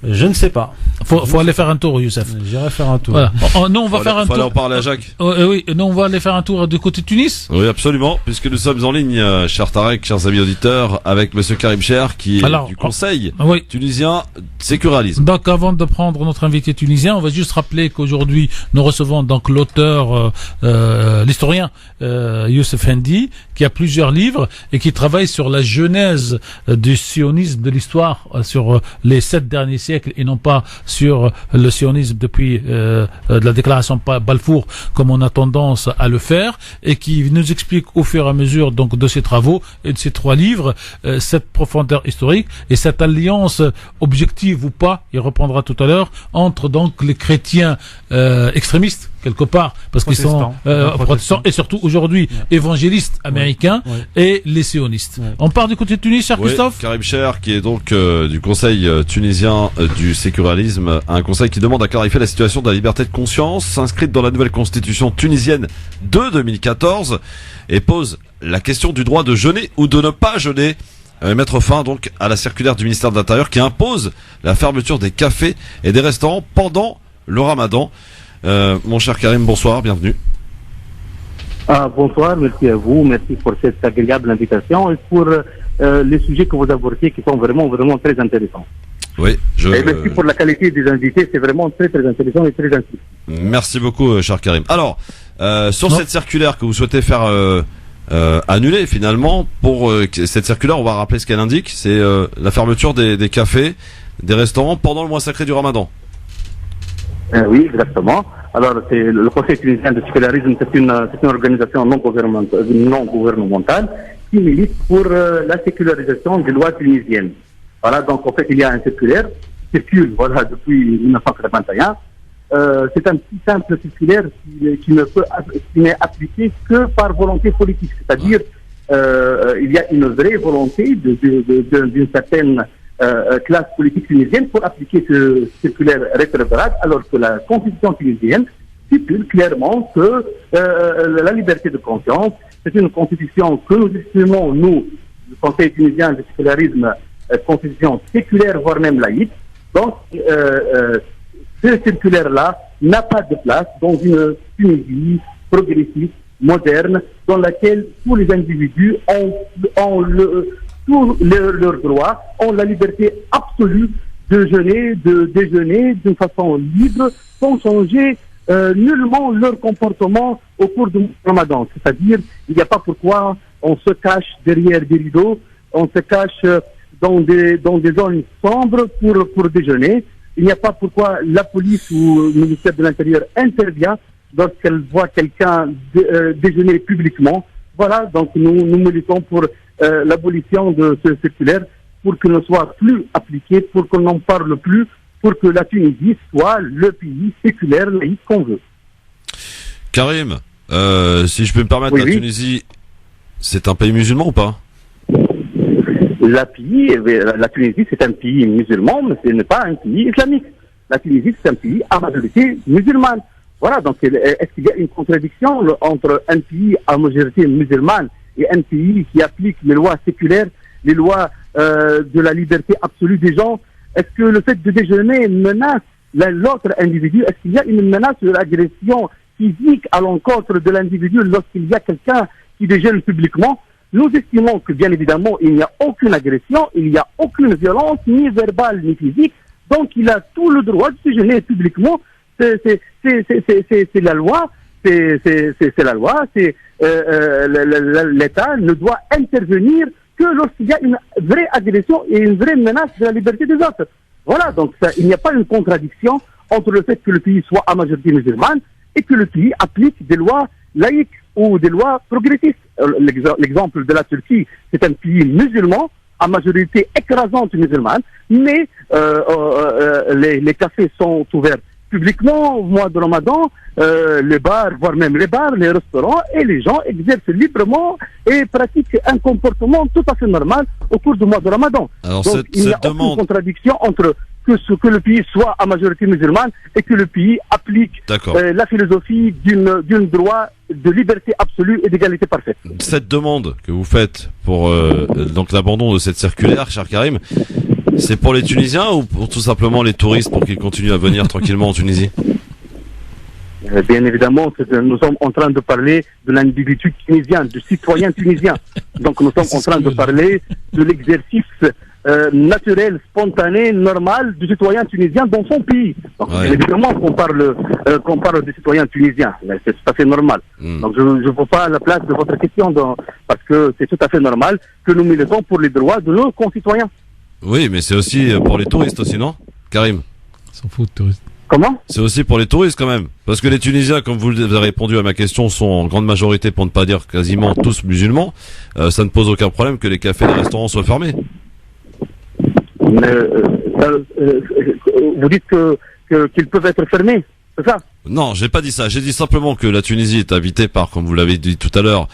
Speaker 4: Je ne sais pas.
Speaker 5: Faut aller faire un tour, Youssef.
Speaker 4: J'irai faire un tour.
Speaker 5: Voilà. Nous, on va faire un
Speaker 2: faut aller en
Speaker 5: tour.
Speaker 2: parler à Jacques.
Speaker 5: Oui, nous, on va aller faire un tour du côté de Tunis.
Speaker 2: Oui, absolument, puisque nous sommes en ligne, cher Tarek, chers amis auditeurs, avec monsieur Karim Cher, qui est
Speaker 5: Alors,
Speaker 2: du Conseil
Speaker 5: Oui.
Speaker 2: tunisien sécuralisme.
Speaker 5: Donc, avant de prendre notre invité tunisien, on va juste rappeler qu'aujourd'hui, nous recevons donc l'auteur, l'historien Youssef Hendi, qui a plusieurs livres et qui travaille sur la genèse du sionisme de l'histoire sur les 7 derniers siècles et non pas sur le sionisme depuis de la déclaration Balfour, comme on a tendance à le faire, et qui nous explique au fur et à mesure donc de ses travaux et de ses 3 livres cette profondeur historique et cette alliance objective ou pas, il reprendra tout à l'heure, entre donc les chrétiens extrémistes quelque part, parce qu'ils sont protestants et surtout aujourd'hui évangélistes américains et les sionistes. On part du côté de Tunis, cher Christophe.
Speaker 2: Karim Cher, qui est donc du Conseil tunisien du sécuralisme, un conseil qui demande à clarifier la situation de la liberté de conscience inscrite dans la nouvelle constitution tunisienne de 2014 et pose la question du droit de jeûner ou de ne pas jeûner. Mettre fin donc à la circulaire du ministère de l'Intérieur qui impose la fermeture des cafés et des restaurants pendant le Ramadan. Mon cher Karim, bonsoir, bienvenue.
Speaker 6: Bonsoir, merci à vous, merci pour cette agréable invitation et pour les sujets que vous abordez qui sont vraiment très intéressants.
Speaker 2: Oui,
Speaker 6: et merci pour la qualité des invités, c'est vraiment très intéressant et très instructif.
Speaker 2: Merci beaucoup, cher Karim. Alors, sur cette circulaire que vous souhaitez faire annuler finalement, pour cette circulaire, on va rappeler ce qu'elle indique, c'est la fermeture des cafés, des restaurants pendant le mois sacré du Ramadan.
Speaker 6: Oui, exactement. Alors, c'est le Conseil tunisien de sécularisme, c'est une organisation non gouvernementale qui milite pour la sécularisation des lois tunisiennes. Voilà, donc en fait, il y a un circulaire qui circule depuis 1981. C'est un petit simple circulaire qui n'est appliqué que par volonté politique. C'est-à-dire, il y a une vraie volonté d'une certaine classe politique tunisienne pour appliquer ce circulaire rétrograde, alors que la constitution tunisienne stipule clairement que la liberté de conscience, c'est une constitution que nous estimons, nous, le Conseil tunisien de sécularisme, constitution séculaire, voire même laïque. Donc, ce circulaire-là n'a pas de place dans une Tunisie progressiste, moderne, dans laquelle tous les individus ont tous leurs droits, ont la liberté absolue de jeûner, de déjeuner d'une façon libre, sans changer nullement leur comportement au cours du Ramadan. C'est-à-dire, il n'y a pas pourquoi on se cache derrière des rideaux, on se cache dans des zones sombres pour déjeuner. Il n'y a pas pourquoi la police ou le ministère de l'Intérieur intervient lorsqu'elle voit quelqu'un déjeuner publiquement. Voilà, donc nous militons pour l'abolition de ce circulaire, pour qu'il ne soit plus appliqué, pour qu'on n'en parle plus, pour que la Tunisie soit le pays séculaire laïque qu'on veut.
Speaker 2: Karim, si je peux me permettre,
Speaker 6: oui,
Speaker 2: la Tunisie, c'est un pays musulman ou pas?
Speaker 6: La Tunisie, c'est un pays musulman, mais ce n'est pas un pays islamique. La Tunisie, c'est un pays à majorité musulmane. Voilà, donc est-ce qu'il y a une contradiction entre un pays à majorité musulmane et un pays qui applique les lois séculaires, les lois de la liberté absolue des gens? Est-ce que le fait de déjeuner menace l'autre individu? Est-ce qu'il y a une menace de l'agression physique à l'encontre de l'individu lorsqu'il y a quelqu'un qui déjeune publiquement? Nous estimons que, bien évidemment, il n'y a aucune agression, il n'y a aucune violence, ni verbale, ni physique. Donc, il a tout le droit de déjeuner publiquement. C'est la loi. C'est la loi. L'État ne doit intervenir que lorsqu'il y a une vraie agression et une vraie menace de la liberté des autres. Voilà. Donc, il n'y a pas une contradiction entre le fait que le pays soit à majorité musulmane et que le pays applique des lois laïques ou des lois progressistes. L'exemple de la Turquie, c'est un pays musulman, à majorité écrasante musulmane, mais les cafés sont ouverts publiquement au mois de Ramadan, les bars, voire même les bars, les restaurants, et les gens exercent librement et pratiquent un comportement tout à fait normal au cours du mois de Ramadan.
Speaker 2: Alors,
Speaker 6: donc il n'y a aucune contradiction entre que le pays soit à majorité musulmane et que le pays applique la philosophie d'un droit de liberté absolue et d'égalité parfaite.
Speaker 2: Cette demande que vous faites pour donc l'abandon de cette circulaire, cher Karim, c'est pour les Tunisiens ou pour tout simplement les touristes pour qu'ils continuent à venir tranquillement en Tunisie?
Speaker 6: Bien évidemment, nous sommes en train de parler de l'individu tunisien, du citoyen tunisien. Donc nous sommes en train de parler de l'exercice naturel, spontané, normal du citoyen tunisien dans son pays. Donc évidemment qu'on parle des citoyens tunisiens, c'est tout à fait normal. Donc je ne vois pas la place de votre question parce que c'est tout à fait normal que nous militons pour les droits de nos concitoyens.
Speaker 2: Oui, mais c'est aussi pour les touristes aussi, non, Karim?
Speaker 5: S'en fout de touristes.
Speaker 6: Comment?
Speaker 2: C'est aussi pour les touristes quand même. Parce que les Tunisiens, comme vous avez répondu à ma question, sont en grande majorité, pour ne pas dire quasiment tous musulmans. Ça ne pose aucun problème que les cafés et les restaurants soient fermés.
Speaker 6: Vous dites qu'ils peuvent être fermés, c'est ça?
Speaker 2: Non, j'ai pas dit ça. J'ai dit simplement que la Tunisie est habitée par, comme vous l'avez dit tout à l'heure,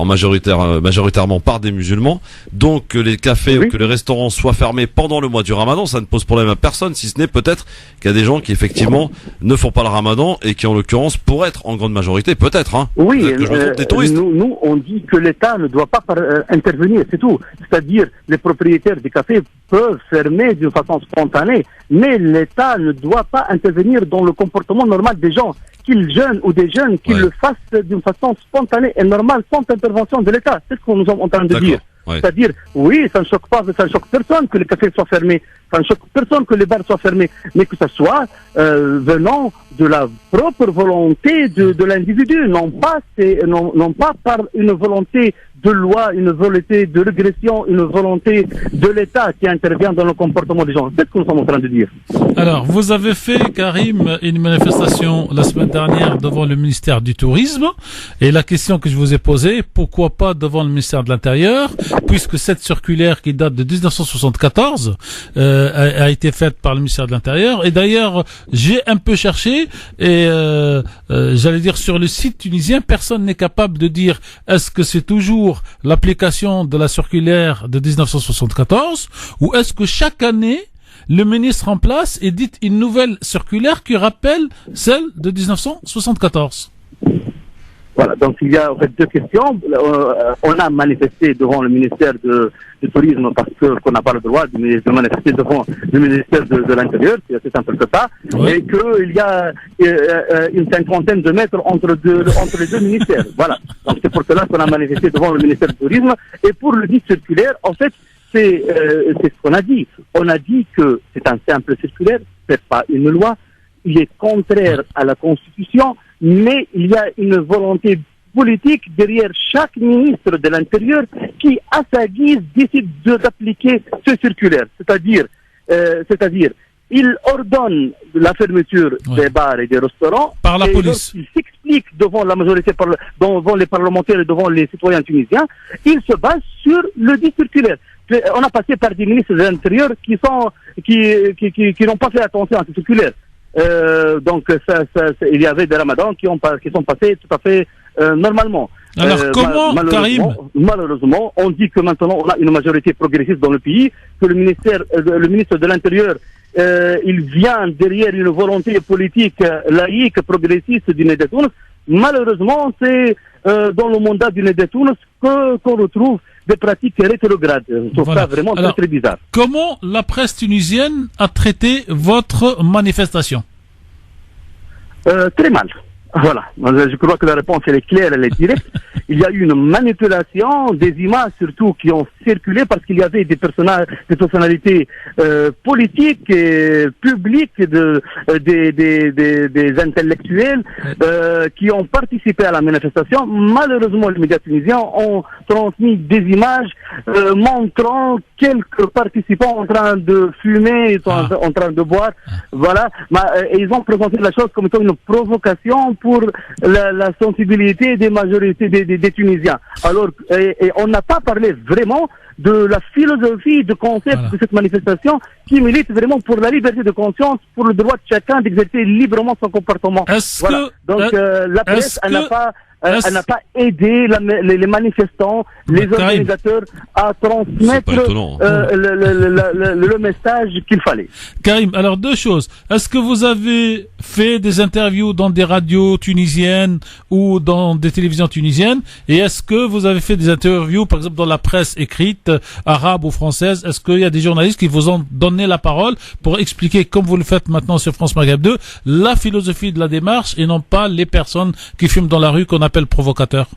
Speaker 2: majoritairement par des musulmans. Donc que les cafés ou que les restaurants soient fermés pendant le mois du Ramadan, ça ne pose problème à personne, si ce n'est peut-être qu'il y a des gens qui effectivement ne font pas le Ramadan et qui en l'occurrence pourraient être en grande majorité, peut-être. Hein.
Speaker 6: Oui,
Speaker 2: que je me trompe, des touristes.
Speaker 6: Nous on dit que l'État ne doit pas intervenir, c'est tout. C'est-à-dire les propriétaires des cafés peuvent fermer d'une façon spontanée, mais l'État ne doit pas intervenir dans le comportement normal des gens, qu'ils jeunes ou des jeunes, qu'ils le fassent d'une façon spontanée et normale, sans intervention de l'État. C'est ce que nous sommes en train de dire. C'est-à-dire, oui, ça ne choque pas, ça ne choque personne que les cafés soient fermés, ça ne choque personne que les bars soient fermés, mais que ça soit venant de la propre volonté de l'individu, non pas par une volonté de loi, une volonté de régression, une volonté de l'État qui intervient dans le comportement des gens. C'est ce que nous sommes en train de dire.
Speaker 5: Alors, vous avez fait, Karim, une manifestation la semaine dernière devant le ministère du Tourisme. Et la question que je vous ai posée, pourquoi pas devant le ministère de l'Intérieur, puisque cette circulaire qui date de 1974 a été faite par le ministère de l'Intérieur. Et d'ailleurs, j'ai un peu cherché et j'allais dire sur le site tunisien, personne n'est capable de dire est-ce que c'est toujours l'application de la circulaire de 1974 ou est-ce que chaque année le ministre en place édite une nouvelle circulaire qui rappelle celle de 1974.
Speaker 6: Voilà, donc il y a en fait deux questions. On a manifesté devant le ministère du Tourisme parce qu'on n'a pas le droit de manifester devant le ministère de l'Intérieur, c'est assez simple que ça, et qu'il y a une cinquantaine de mètres entre les deux ministères. Voilà, donc c'est pour cela qu'on a manifesté devant le ministère du Tourisme. Et pour le dit circulaire, en fait, c'est ce qu'on a dit. On a dit que c'est un simple circulaire, c'est pas une loi, il est contraire à la Constitution, mais il y a une volonté politique derrière chaque ministre de l'Intérieur qui, à sa guise, décide d'appliquer ce circulaire. C'est-à-dire, il ordonne la fermeture des bars et des restaurants
Speaker 5: par la police.
Speaker 6: Il s'explique devant la majorité, devant les parlementaires et devant les citoyens tunisiens. Il se base sur le dit circulaire. On a passé par des ministres de l'Intérieur qui n'ont pas fait attention à ce circulaire. Donc il y avait des ramadans qui sont passés tout à fait normalement.
Speaker 5: Alors comment, Karim?
Speaker 6: Malheureusement, on dit que maintenant on a une majorité progressiste dans le pays, que le ministre de l'Intérieur il vient derrière une volonté politique laïque, progressiste du Nedetoun. Malheureusement, c'est dans le mandat du Nedetoun qu'on retrouve des pratiques rétrogrades. Je trouve ça vraiment
Speaker 5: Alors,
Speaker 6: très bizarre.
Speaker 5: Comment la presse tunisienne a traité votre manifestation?
Speaker 6: Très mal. Voilà. Je crois que la réponse, elle est claire, elle est directe. Il y a eu une manipulation des images, surtout, qui ont circulé parce qu'il y avait des personnalités politiques et publiques, des intellectuels qui ont participé à la manifestation. Malheureusement, les médias tunisiens ont transmis des images montrant quelques participants en train de fumer, en train de boire. Voilà. Et ils ont présenté la chose comme étant une provocation pour la sensibilité des majorités des Tunisiens. Alors, et on n'a pas parlé vraiment de la philosophie, de concept de cette manifestation qui milite vraiment pour la liberté de conscience, pour le droit de chacun d'exercer librement son comportement. Donc, la presse, elle n'a pas aidé les manifestants, les organisateurs à transmettre le message qu'il fallait.
Speaker 5: Karim, alors deux choses. Est-ce que vous avez fait des interviews dans des radios tunisiennes ou dans des télévisions tunisiennes? Et est-ce que vous avez fait des interviews, par exemple, dans la presse écrite, arabe ou française? Est-ce qu'il y a des journalistes qui vous ont donné la parole pour expliquer, comme vous le faites maintenant sur France Maghreb 2, la philosophie de la démarche et non pas les personnes qui fument dans la rue qu'on appelle provocateurs?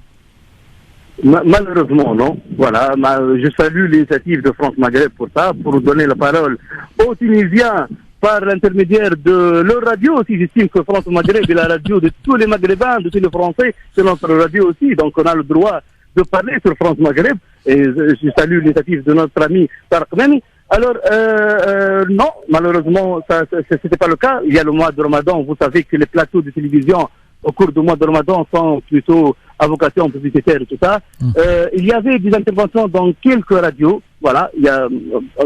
Speaker 6: Malheureusement, non. Voilà, je salue l'initiative de France Maghreb pour ça, pour donner la parole aux Tunisiens par l'intermédiaire de leur radio aussi. J'estime que France Maghreb est la radio de tous les Maghrébins, de tous les Français, c'est notre radio aussi. Donc on a le droit de parler sur France Maghreb. Et je salue l'initiative de notre ami Tarek Meni. Alors, non, malheureusement, c'était pas le cas. Il y a le mois de Ramadan. Vous savez que les plateaux de télévision au cours du mois de Ramadan sont plutôt à vocation publicitaire et tout ça. Il y avait des interventions dans quelques radios. Voilà, il y a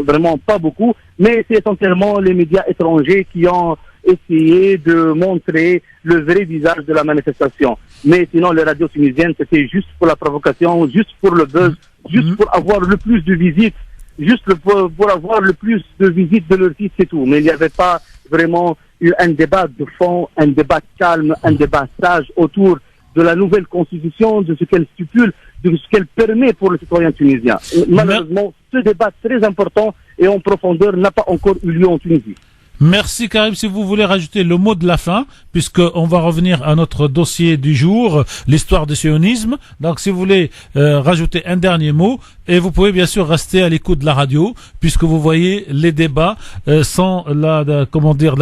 Speaker 6: vraiment pas beaucoup, mais c'est essentiellement les médias étrangers qui ont essayé de montrer le vrai visage de la manifestation. Mais sinon, les radios tunisiennes, c'était juste pour la provocation, juste pour le buzz, juste pour avoir le plus de visites, juste pour avoir le plus de visites de leur site, c'est tout. Mais il n'y avait pas vraiment eu un débat de fond, un débat calme, un débat sage autour de la nouvelle constitution, de ce qu'elle stipule, de ce qu'elle permet pour les citoyens tunisiens. Malheureusement, ce débat très important et en profondeur n'a pas encore eu lieu en Tunisie.
Speaker 5: Merci Karim. Si vous voulez rajouter le mot de la fin, puisqu'on va revenir à notre dossier du jour, l'histoire du sionisme. Donc si vous voulez rajouter un dernier mot, et vous pouvez bien sûr rester à l'écoute de la radio, puisque vous voyez les débats sans la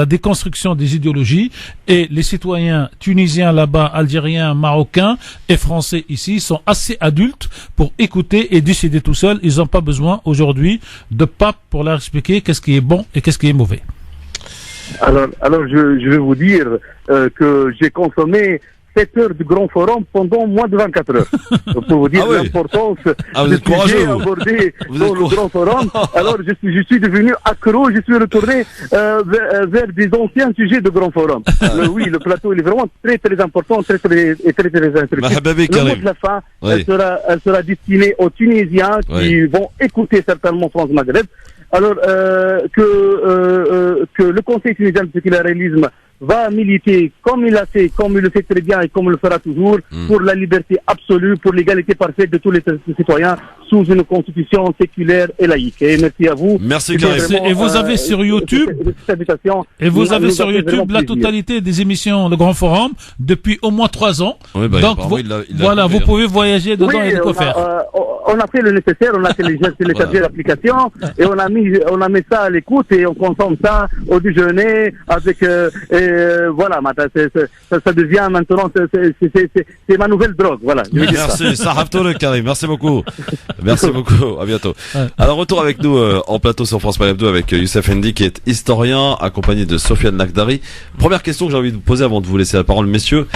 Speaker 5: déconstruction des idéologies, et les citoyens tunisiens là-bas, algériens, marocains et français ici sont assez adultes pour écouter et décider tout seuls. Ils n'ont pas besoin aujourd'hui de pape pour leur expliquer qu'est-ce qui est bon et qu'est-ce qui est mauvais.
Speaker 6: Alors je vais vous dire que j'ai consommé 7 heures du Grand Forum pendant moins de 24 heures. Pour vous dire l'importance du sujet abordé dans le Grand Forum. Alors je suis devenu accro, je suis retourné vers des anciens sujets de Grand Forum. Oui, le plateau il est vraiment très très important, très instructif. Le mot de la fin, elle sera destinée aux Tunisiens qui vont écouter certainement France Maghreb. Alors que le Conseil tunisien de sécularisme va militer comme il l'a fait, comme il le fait très bien et comme il le fera toujours, pour la liberté absolue, pour l'égalité parfaite de tous les citoyens sous une constitution séculaire et laïque. Et merci à vous.
Speaker 2: Merci Karim.
Speaker 5: Et vous avez sur YouTube, la totalité des émissions Le Grand Forum depuis au moins 3 ans. Oui, donc vous pouvez voyager dedans et tout faire.
Speaker 6: On a fait le nécessaire, on a téléchargé l'application et on a mis ça à l'écoute et on consomme ça au déjeuner avec voilà, ça devient maintenant c'est ma nouvelle drogue, voilà.
Speaker 2: Merci, Sahaftourek Karim, merci beaucoup. Merci beaucoup, à bientôt. Alors retour avec nous en plateau sur France Maghreb 2 avec Youssef N'Di qui est historien accompagné de Sofiane Lakhdari. Première question que j'ai envie de vous poser avant de vous laisser la parole, messieurs,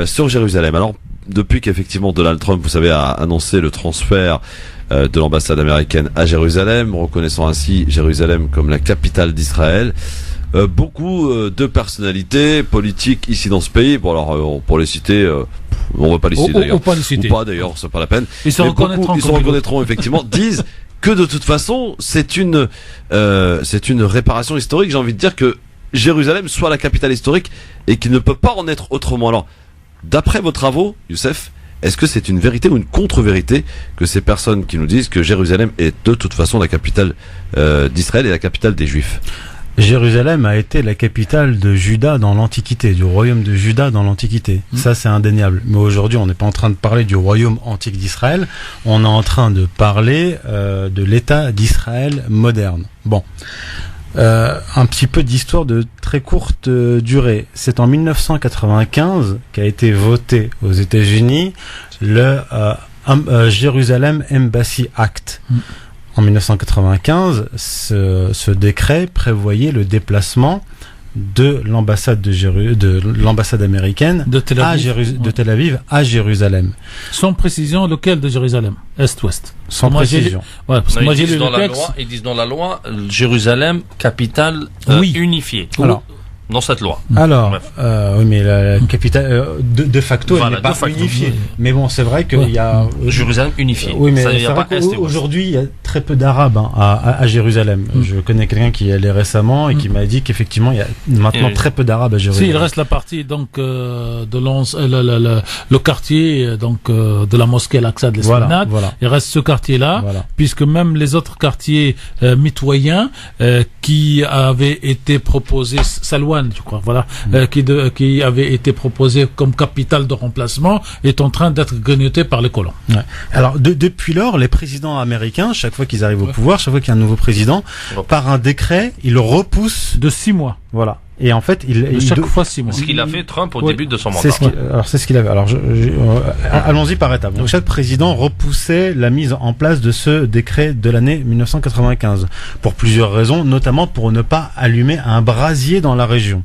Speaker 2: sur Jérusalem. Alors depuis qu'effectivement Donald Trump, vous savez, a annoncé le transfert de l'ambassade américaine à Jérusalem, reconnaissant ainsi Jérusalem comme la capitale d'Israël, beaucoup de personnalités politiques ici dans ce pays, bon alors pour les citer, on va pas les citer d'ailleurs, ou pas d'ailleurs, c'est pas la peine,
Speaker 5: ils se
Speaker 2: reconnaîtront effectivement, disent que de toute façon c'est une réparation historique. J'ai envie de dire que Jérusalem soit la capitale historique et qu'il ne peut pas en être autrement. Alors d'après vos travaux, Youssef, Est-ce que c'est une vérité ou une contre-vérité que ces personnes qui nous disent que Jérusalem est de toute façon la capitale d'Israël et la capitale des Juifs?
Speaker 4: Jérusalem a été la capitale de Juda dans l'Antiquité, du royaume de Juda dans l'Antiquité. Ça, c'est indéniable. Mais aujourd'hui, on n'est pas en train de parler du royaume antique d'Israël. On est en train de parler de l'État d'Israël moderne. Bon. Un petit peu d'histoire de très courte durée. C'est en 1995 qu'a été voté aux États-Unis le Jerusalem Embassy Act. En 1995, ce décret prévoyait le déplacement de l'ambassade de l'ambassade américaine
Speaker 5: de Tel Aviv,
Speaker 4: de Tel Aviv à Jérusalem.
Speaker 5: Sans précision, lequel de Jérusalem? Est-ouest.
Speaker 4: Sans précision.
Speaker 5: Ouais, parce que moi j'ai lu le texte.
Speaker 3: Ils disent dans la loi, Jérusalem, capitale unifiée.
Speaker 4: Alors,
Speaker 3: dans cette loi.
Speaker 4: Alors, oui, mais la capitale, de facto,
Speaker 3: Voilà,
Speaker 4: elle n'est pas
Speaker 3: de facto.
Speaker 4: unifiée. Mais bon, c'est vrai qu'il y a...
Speaker 3: Jérusalem unifiée.
Speaker 4: Oui, mais
Speaker 3: ça,
Speaker 4: c'est vrai qu'aujourd'hui, il y a très peu d'Arabes à Jérusalem. Je connais quelqu'un qui y allait récemment et qui m'a dit qu'effectivement, il y a maintenant très peu d'Arabes à Jérusalem.
Speaker 5: Si, il reste la partie donc de le quartier donc de la mosquée Al-Aqsa de l'Esplanade.
Speaker 4: Voilà.
Speaker 5: Il reste ce quartier-là, puisque même les autres quartiers mitoyens qui avaient été proposés, Salwan, je crois, qui avait été proposé comme capitale de remplacement, est en train d'être grignoté par les colons.
Speaker 4: Ouais. Alors depuis lors, les présidents américains, chaque fois qu'ils arrivent au pouvoir, chaque fois qu'il y a un nouveau président, par un décret, ils repoussent
Speaker 5: de 6 mois.
Speaker 4: Voilà. Et en fait,
Speaker 5: chaque fois 6 mois.
Speaker 3: Ce qu'il a fait Trump au début de son mandat.
Speaker 4: C'est ce qu'il avait. Alors, allons-y par étapes. Donc, chaque président repoussait la mise en place de ce décret de l'année 1995 pour plusieurs raisons, notamment pour ne pas allumer un brasier dans la région.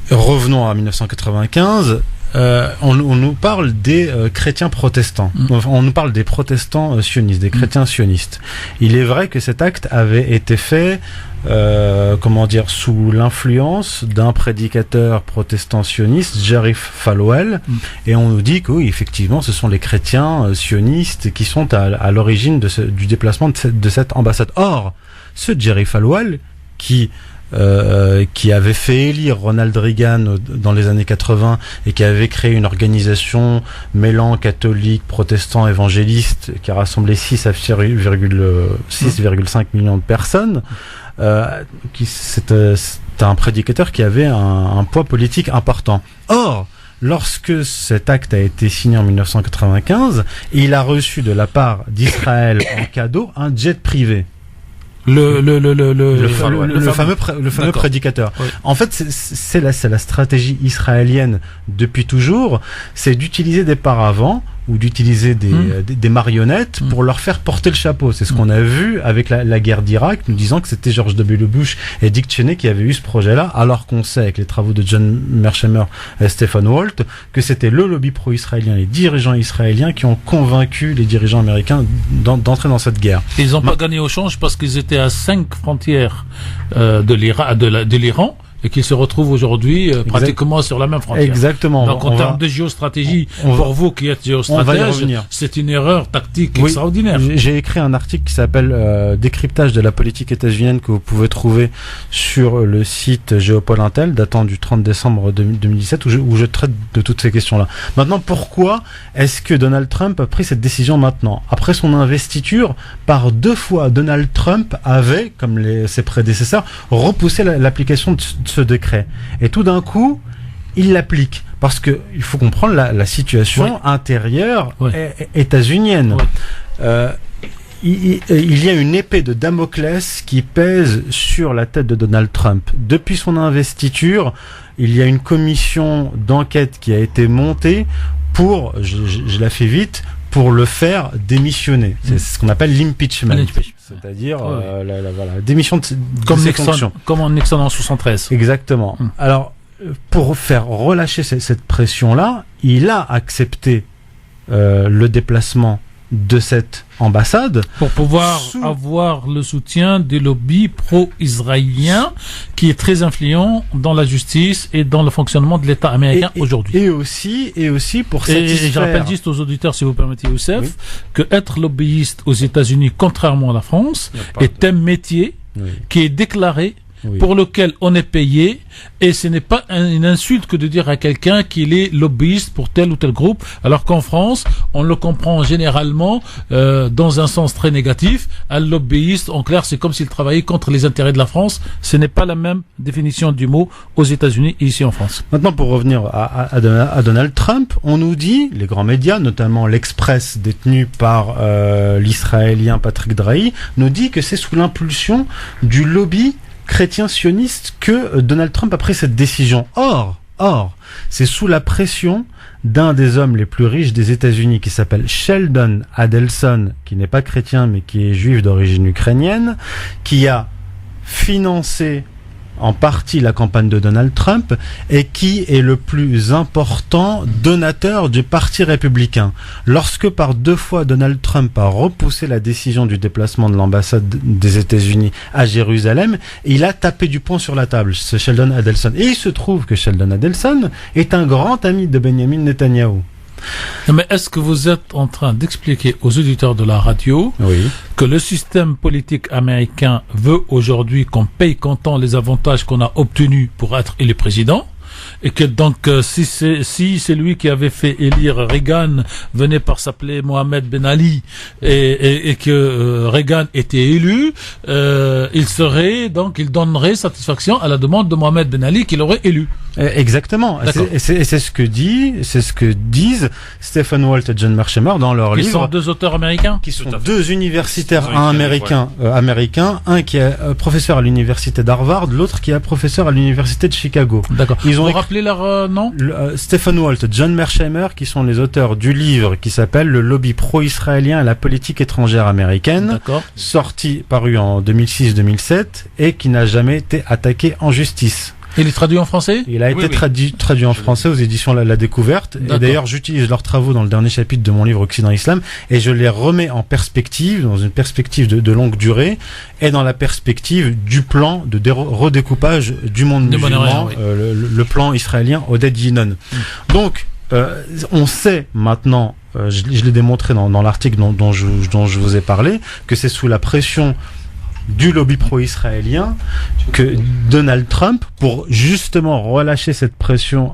Speaker 4: Revenons à 1995. On nous parle des chrétiens protestants. On nous parle des protestants sionistes, des chrétiens sionistes. Il est vrai que cet acte avait été fait, sous l'influence d'un prédicateur protestant sioniste, Jerry Falwell, et on nous dit que oui, effectivement, ce sont les chrétiens sionistes qui sont à l'origine du déplacement de cette ambassade. Or, ce Jerry Falwell, qui avait fait élire Ronald Reagan dans les années 80 et qui avait créé une organisation mêlant catholiques, protestants, évangélistes qui a rassemblé 6,5 millions de personnes. C'est un prédicateur qui avait un poids politique important. Or, lorsque cet acte a été signé en 1995, il a reçu de la part d'Israël en cadeau un jet privé. Le fameux prédicateur. Oui. En fait, c'est la stratégie israélienne depuis toujours, c'est d'utiliser des paravents ou d'utiliser des marionnettes pour leur faire porter le chapeau. C'est ce qu'on a vu avec la guerre d'Irak, nous disant que c'était George W. Bush et Dick Cheney qui avaient eu ce projet-là, alors qu'on sait, avec les travaux de John Mearsheimer et Stephen Walt, que c'était le lobby pro-israélien, les dirigeants israéliens qui ont convaincu les dirigeants américains d'entrer dans cette guerre.
Speaker 5: Ils n'ont pas gagné au change parce qu'ils étaient à 5 frontières de l'Iran, et qu'ils se retrouvent aujourd'hui pratiquement sur la même frontière.
Speaker 4: Exactement.
Speaker 5: Donc en termes de géostratégie, pour vous qui êtes géostratège, c'est une erreur tactique extraordinaire.
Speaker 4: J'ai écrit un article qui s'appelle Décryptage de la politique états-unienne que vous pouvez trouver sur le site Géopol Intel, datant du 30 décembre 2017, où je traite de toutes ces questions-là. Maintenant, pourquoi est-ce que Donald Trump a pris cette décision maintenant? Après son investiture, par 2 fois, Donald Trump avait, comme ses prédécesseurs, repoussé l'application de ce décret. Et tout d'un coup, il l'applique. Parce que il faut comprendre la situation intérieure états-unienne. Il y a une épée de Damoclès qui pèse sur la tête de Donald Trump. Depuis son investiture, il y a une commission d'enquête qui a été montée pour, je la fais vite, pour le faire démissionner. C'est ce qu'on appelle l'impeachment. C'est-à-dire la démission de ses fonctions.
Speaker 5: Comme en Nixon en 73.
Speaker 4: Exactement. Alors, pour faire relâcher cette pression-là, il a accepté le déplacement de cette ambassade
Speaker 5: pour pouvoir avoir le soutien des lobbies pro-israéliens qui est très influent dans la justice et dans le fonctionnement de l'État américain aujourd'hui.
Speaker 4: Et aussi pour satisfaire...
Speaker 5: Et je rappelle juste aux auditeurs, si vous permettez, Youssef, que être lobbyiste aux États-Unis, contrairement à la France, est un métier qui est déclaré pour lequel on est payé, et ce n'est pas une insulte que de dire à quelqu'un qu'il est lobbyiste pour tel ou tel groupe, alors qu'en France, on le comprend généralement dans un sens très négatif. Un lobbyiste, en clair, c'est comme s'il travaillait contre les intérêts de la France. Ce n'est pas la même définition du mot aux États-Unis et ici en France.
Speaker 4: Maintenant, pour revenir à Donald Trump, on nous dit, les grands médias, notamment l'Express détenu par l'Israélien Patrick Drahi, nous dit que c'est sous l'impulsion du lobby chrétien sioniste que Donald Trump a pris cette décision. Or, c'est sous la pression d'un des hommes les plus riches des États-Unis qui s'appelle Sheldon Adelson, qui n'est pas chrétien mais qui est juif d'origine ukrainienne, qui a financé en partie la campagne de Donald Trump et qui est le plus important donateur du Parti républicain. Lorsque par 2 fois Donald Trump a repoussé la décision du déplacement de l'ambassade des États-Unis à Jérusalem, il a tapé du poing sur la table, ce Sheldon Adelson. Et il se trouve que Sheldon Adelson est un grand ami de Benjamin Netanyahou.
Speaker 5: Mais est-ce que vous êtes en train d'expliquer aux auditeurs de la radio que le système politique américain veut aujourd'hui qu'on paye comptant les avantages qu'on a obtenus pour être élu président? Et que donc si c'est lui qui avait fait élire Reagan venait par s'appeler Mohamed Ben Ali et que Reagan était élu, il donnerait satisfaction à la demande de Mohamed Ben Ali qu'il aurait élu.
Speaker 4: Exactement. C'est ce que disent Stephen Walt et John Mearsheimer dans leur livre.
Speaker 5: Ils sont 2 auteurs américains.
Speaker 4: Qui sont 2 universitaires, un américain, un qui est professeur à l'université d'Harvard, l'autre qui est professeur à l'université de Chicago.
Speaker 5: D'accord.
Speaker 4: Ils ont
Speaker 5: rappelé leur nom?
Speaker 4: Stephen Walt, John Mearsheimer, qui sont les auteurs du livre qui s'appelle Le lobby pro-israélien et la politique étrangère américaine, paru en 2006-2007 et qui n'a jamais été attaqué en justice.
Speaker 5: Il est traduit en français?
Speaker 4: Il a été traduit en français aux éditions La Découverte. D'accord. Et d'ailleurs, j'utilise leurs travaux dans le dernier chapitre de mon livre Occident Islam et je les remets en perspective, dans une perspective de longue durée et dans la perspective du plan de redécoupage du monde musulman, le plan israélien Oded Yinon. Donc, on sait maintenant, je l'ai démontré dans l'article dont je vous ai parlé, que c'est sous la pression du lobby pro-israélien que Donald Trump, pour justement relâcher cette pression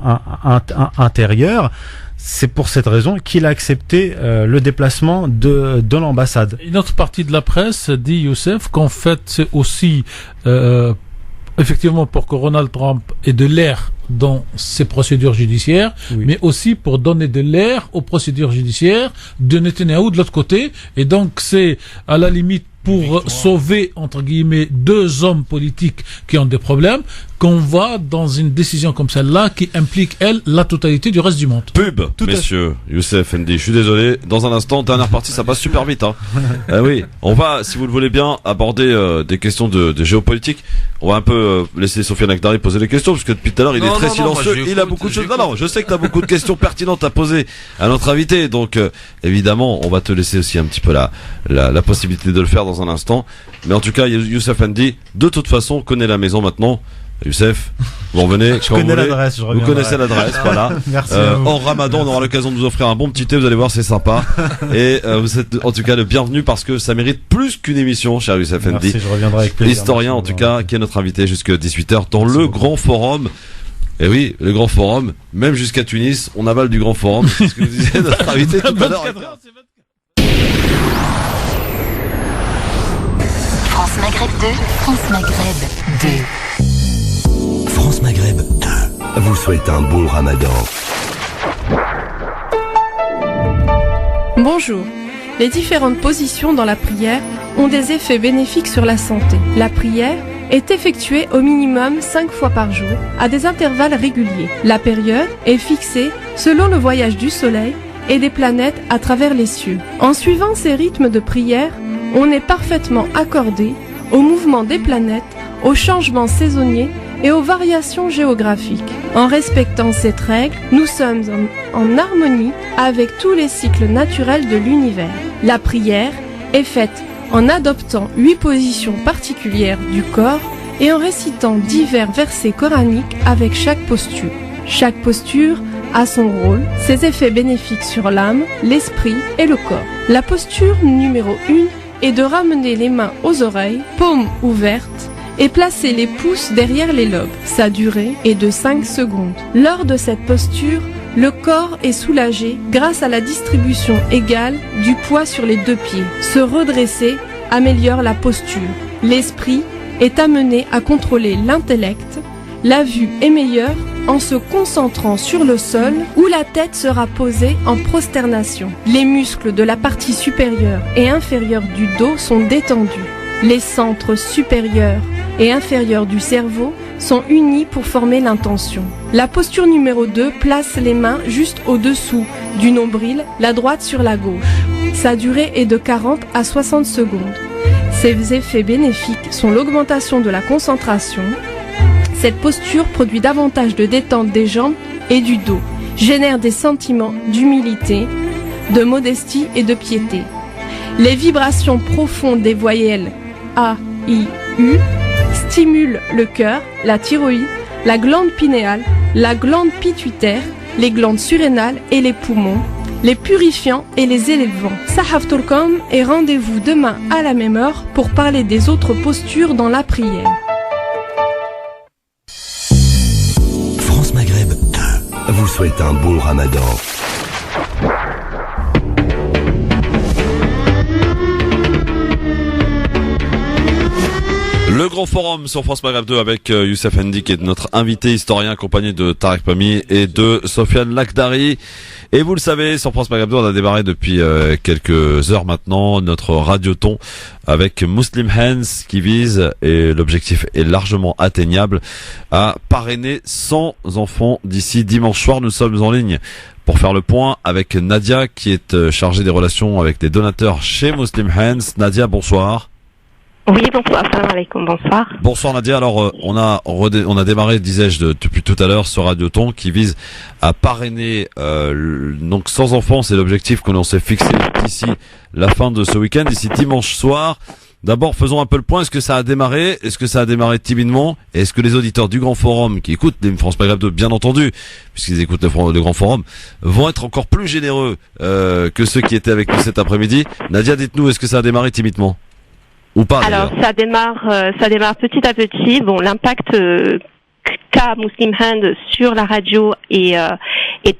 Speaker 4: intérieure, c'est pour cette raison qu'il a accepté le déplacement de l'ambassade.
Speaker 5: Une autre partie de la presse dit, Youssef, qu'en fait c'est aussi effectivement pour que Donald Trump ait de l'air dans ses procédures judiciaires, mais aussi pour donner de l'air aux procédures judiciaires de Netanyahou de l'autre côté. Et donc c'est à la limite pour sauver, entre guillemets, 2 hommes politiques qui ont des problèmes, qu'on va dans une décision comme celle-là qui implique, elle, la totalité du reste du monde.
Speaker 2: Messieurs, Youssef N'Di, je suis désolé, dans un instant, dernière partie, ça passe super vite. Oui, on va, si vous le voulez bien, aborder des questions de géopolitique. On va un peu laisser Sofiane Akhdari poser les questions, parce que depuis tout à l'heure, il est très silencieux, il a beaucoup de choses. Non, je sais que tu as beaucoup de questions pertinentes à poser à notre invité, donc évidemment, on va te laisser aussi un petit peu la possibilité de le faire dans un instant. Mais en tout cas, Youssef N'Di, de toute façon, connaît la maison maintenant. Youssef, vous revenez quand vous voulez. Vous connaissez l'adresse, voilà.
Speaker 4: Merci.
Speaker 2: En Ramadan, on aura l'occasion de vous offrir un bon petit thé, vous allez voir, c'est sympa. Et vous êtes en tout cas le bienvenu parce que ça mérite plus qu'une émission, cher Youssef N'Di.
Speaker 4: Merci, je reviendrai avec plaisir.
Speaker 2: Historien, en tout cas, qui est notre invité jusqu'à 18h dans le Grand Forum. Et oui, le Grand Forum, même jusqu'à Tunis, on avale du Grand Forum. C'est ce que nous disait notre invité tout à l'heure.
Speaker 1: France Maghreb 2, France Maghreb 2.
Speaker 7: France Maghreb 2 vous souhaite un bon Ramadan.
Speaker 8: Bonjour. Les différentes positions dans la prière ont des effets bénéfiques sur la santé. La prière est effectuée au minimum 5 fois par jour, à des intervalles réguliers. La période est fixée selon le voyage du Soleil et des planètes à travers les cieux. En suivant ces rythmes de prière, on est parfaitement accordé au mouvement des planètes, aux changements saisonniers et aux variations géographiques. En respectant cette règle, nous sommes en harmonie avec tous les cycles naturels de l'univers. La prière est faite en adoptant 8 positions particulières du corps et en récitant divers versets coraniques avec chaque posture. Chaque posture a son rôle, ses effets bénéfiques sur l'âme, l'esprit et le corps. La posture numéro 1 est de ramener les mains aux oreilles, paumes ouvertes, et placer les pouces derrière les lobes. Sa durée est de 5 secondes. Lors de cette posture, le corps est soulagé grâce à la distribution égale du poids sur les 2 pieds. Se redresser améliore la posture. L'esprit est amené à contrôler l'intellect. La vue est meilleure en se concentrant sur le sol où la tête sera posée en prosternation. Les muscles de la partie supérieure et inférieure du dos sont détendus. Les centres supérieurs et inférieurs du cerveau sont unis pour former l'intention. La posture numéro 2 place les mains juste au-dessous du nombril, la droite sur la gauche. Sa durée est de 40 à 60 secondes. Ses effets bénéfiques sont l'augmentation de la concentration. Cette posture produit davantage de détente des jambes et du dos, génère des sentiments d'humilité, de modestie et de piété. Les vibrations profondes des voyelles A, I, U stimulent le cœur, la thyroïde, la glande pinéale, la glande pituitaire, les glandes surrénales et les poumons, les purifiants et les élevants. Sahaftoulkom et rendez-vous demain à la même heure pour parler des autres postures dans la prière.
Speaker 7: France Maghreb 2 vous souhaite un bon Ramadan.
Speaker 2: Le grand forum sur France Maghreb 2 avec Youssef Hendy qui est notre invité historien accompagné de Tarek Pami et de Sofiane Lakdari. Et vous le savez, sur France Maghreb 2, on a démarré depuis quelques heures maintenant notre radioton avec Muslim Hands qui vise, et l'objectif est largement atteignable, à parrainer 100 enfants d'ici dimanche soir. Nous sommes en ligne pour faire le point avec Nadia qui est chargée des relations avec les donateurs chez Muslim Hands. Nadia, bonsoir.
Speaker 9: Oui, bonsoir, salam alaikum, bonsoir.
Speaker 2: Bonsoir Nadia, alors on a démarré, disais-je, depuis tout à l'heure ce radioton qui vise à parrainer donc 100 enfants, c'est l'objectif que l'on s'est fixé d'ici la fin de ce week-end, d'ici dimanche soir. D'abord, faisons un peu le point, est-ce que ça a démarré timidement, et est-ce que les auditeurs du Grand Forum, qui écoutent les France Maghreb 2, bien entendu, puisqu'ils écoutent le Grand Forum, vont être encore plus généreux que ceux qui étaient avec nous cet après-midi. Nadia, dites-nous, est-ce que ça a démarré timidement ou pas?
Speaker 9: Alors ça démarre petit à petit. Bon, l'impact qu'a Muslim Hand sur la radio est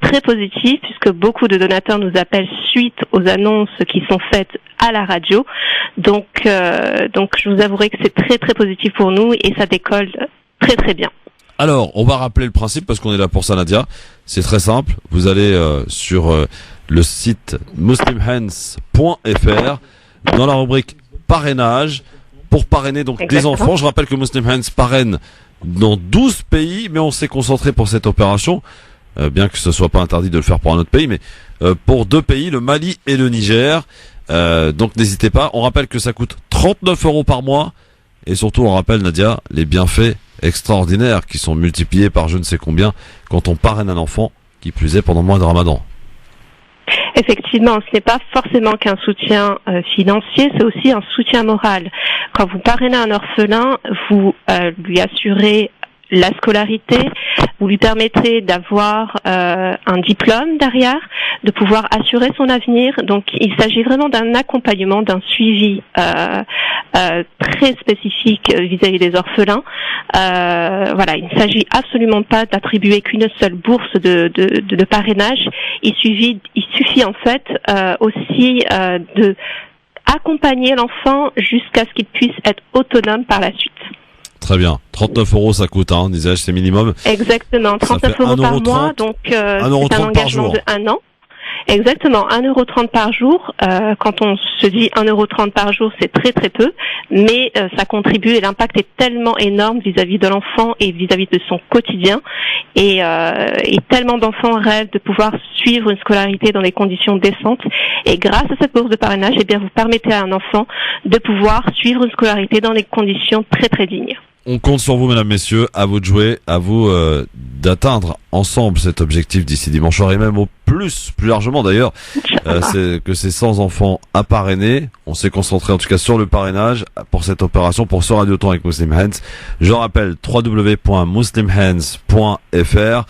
Speaker 9: très positif puisque beaucoup de donateurs nous appellent suite aux annonces qui sont faites à la radio. Donc je vous avouerai que c'est très très positif pour nous et ça décolle très très bien.
Speaker 2: Alors, on va rappeler le principe parce qu'on est là pour ça, Nadia. C'est très simple. Vous allez sur le site muslimhands.fr dans la rubrique parrainage pour parrainer donc des enfants. Je rappelle que Muslim Hands parraine dans 12 pays, mais on s'est concentré pour cette opération, bien que ce soit pas interdit de le faire pour un autre pays, mais pour 2 pays, le Mali et le Niger. Donc n'hésitez pas. On rappelle que ça coûte 39 € par mois, et surtout on rappelle, Nadia, les bienfaits extraordinaires qui sont multipliés par je ne sais combien quand on parraine un enfant, qui plus est pendant le mois de Ramadan.
Speaker 9: Effectivement, ce n'est pas forcément qu'un soutien financier, c'est aussi un soutien moral. Quand vous parrainez un orphelin, vous lui assurez la scolarité, vous lui permettrez d'avoir un diplôme derrière, de pouvoir assurer son avenir. Donc il s'agit vraiment d'un accompagnement, d'un suivi très spécifique vis-à-vis des orphelins. Voilà, il ne s'agit absolument pas d'attribuer qu'une seule bourse de parrainage. Il suffit en fait aussi de accompagner l'enfant jusqu'à ce qu'il puisse être autonome par la suite.
Speaker 2: Très bien. 39 € ça coûte, hein, disais-je, c'est minimum.
Speaker 9: Exactement. 39 € par mois, donc c'est un engagement de 1 an. Exactement, 1,30 € par jour. Quand on se dit 1,30 € par jour, c'est très très peu, mais ça contribue et l'impact est tellement énorme vis-à-vis de l'enfant et vis-à-vis de son quotidien. Et tellement d'enfants rêvent de pouvoir suivre une scolarité dans des conditions décentes. Et grâce à cette bourse de parrainage, eh bien, vous permettez à un enfant de pouvoir suivre une scolarité dans des conditions très très dignes.
Speaker 2: On compte sur vous, mesdames, messieurs, à vous de jouer, à vous d'atteindre ensemble cet objectif d'ici dimanche soir et même au plus largement d'ailleurs, c'est que ces 100 enfants à parrainer. On s'est concentré en tout cas sur le parrainage pour cette opération, pour ce radioton avec Muslim Hands. Je rappelle www.muslimhands.fr.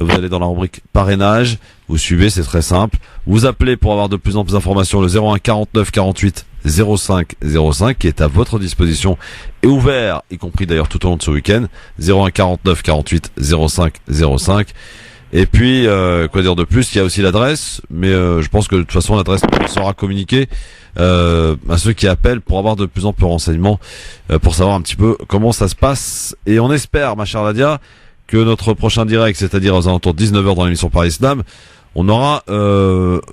Speaker 2: Vous allez dans la rubrique parrainage. Vous suivez, c'est très simple. Vous appelez pour avoir de plus en plus d'informations le 01 49 48 05 05 qui est à votre disposition et ouvert, y compris d'ailleurs tout au long de ce week-end. 01 49 48 05 05. Et puis, quoi dire de plus, il y a aussi l'adresse, mais je pense que de toute façon l'adresse sera communiquée à ceux qui appellent pour avoir de plus en plus de renseignements, pour savoir un petit peu comment ça se passe. Et on espère, ma chère Nadia, que notre prochain direct, c'est-à-dire aux alentours de 19h dans l'émission Paris Islam, on aura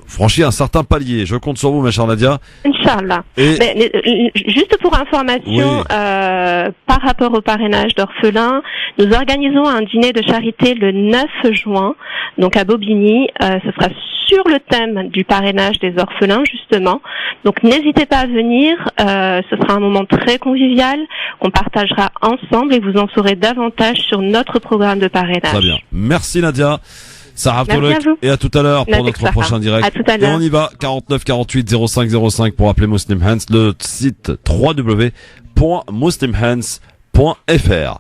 Speaker 2: franchi un certain palier. Je compte sur vous, ma chère Nadia.
Speaker 9: Inch'Allah.
Speaker 2: Et...
Speaker 9: Mais, juste pour information,
Speaker 2: Oui.
Speaker 9: par rapport au parrainage d'orphelins, nous organisons un dîner de charité le 9 juin, donc à Bobigny. Ce sera sur le thème du parrainage des orphelins, justement. Donc n'hésitez pas à venir. Ce sera un moment très convivial qu'on partagera ensemble et vous en saurez davantage sur notre programme de parrainage.
Speaker 2: Très bien. Merci Nadia. Sarah
Speaker 9: Merci
Speaker 2: Tolek,
Speaker 9: à vous.
Speaker 2: et à tout à l'heure pour
Speaker 9: Nadia
Speaker 2: notre
Speaker 9: Sarah.
Speaker 2: prochain direct.
Speaker 9: À tout à
Speaker 2: Et
Speaker 9: l'heure.
Speaker 2: on y va, 49 48 05 05 pour appeler Muslim Hands, le site www.muslimhands.fr.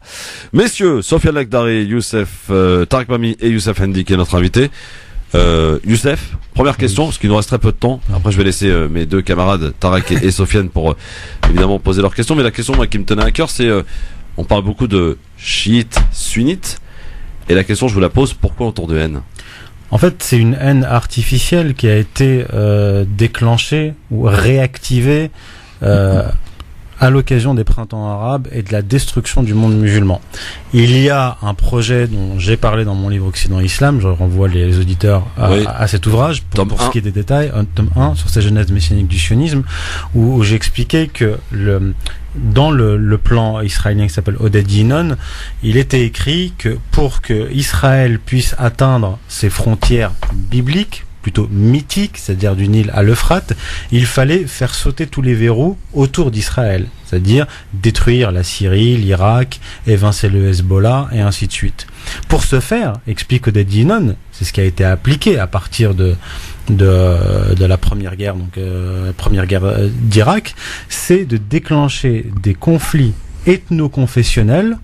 Speaker 2: Messieurs, Sophia Lakdari, Youssef, Tariq Mami et Youssef Hendy qui est notre invité. Youssef, première question, parce qu'il nous reste très peu de temps. Après, je vais laisser mes deux camarades, Tarek et Sofiane, pour évidemment poser leurs questions. Mais la question moi, qui me tenait à cœur, c'est on parle beaucoup de chiites, sunnites. Et la question, je vous la pose, pourquoi autant de haine?
Speaker 4: En fait, c'est une haine artificielle qui a été déclenchée ou réactivée à l'occasion des printemps arabes et de la destruction du monde musulman. Il y a un projet dont j'ai parlé dans mon livre Occident Islam, je renvoie les auditeurs à cet ouvrage pour ce qui est des détails, un tome 1 sur ces genèses messianiques du sionisme, où j'expliquais que dans le plan israélien qui s'appelle Oded Yinon, il était écrit que pour que Israël puisse atteindre ses frontières bibliques, plutôt mythiques, c'est-à-dire du Nil à l'Euphrate, il fallait faire sauter tous les verrous autour d'Israël, c'est-à-dire détruire la Syrie, l'Irak, évincer le Hezbollah et ainsi de suite. Pour ce faire, explique Oded Yinon, c'est ce qui a été appliqué à partir de la première guerre, donc première guerre d'Irak, c'est de déclencher des conflits ethno-confessionnels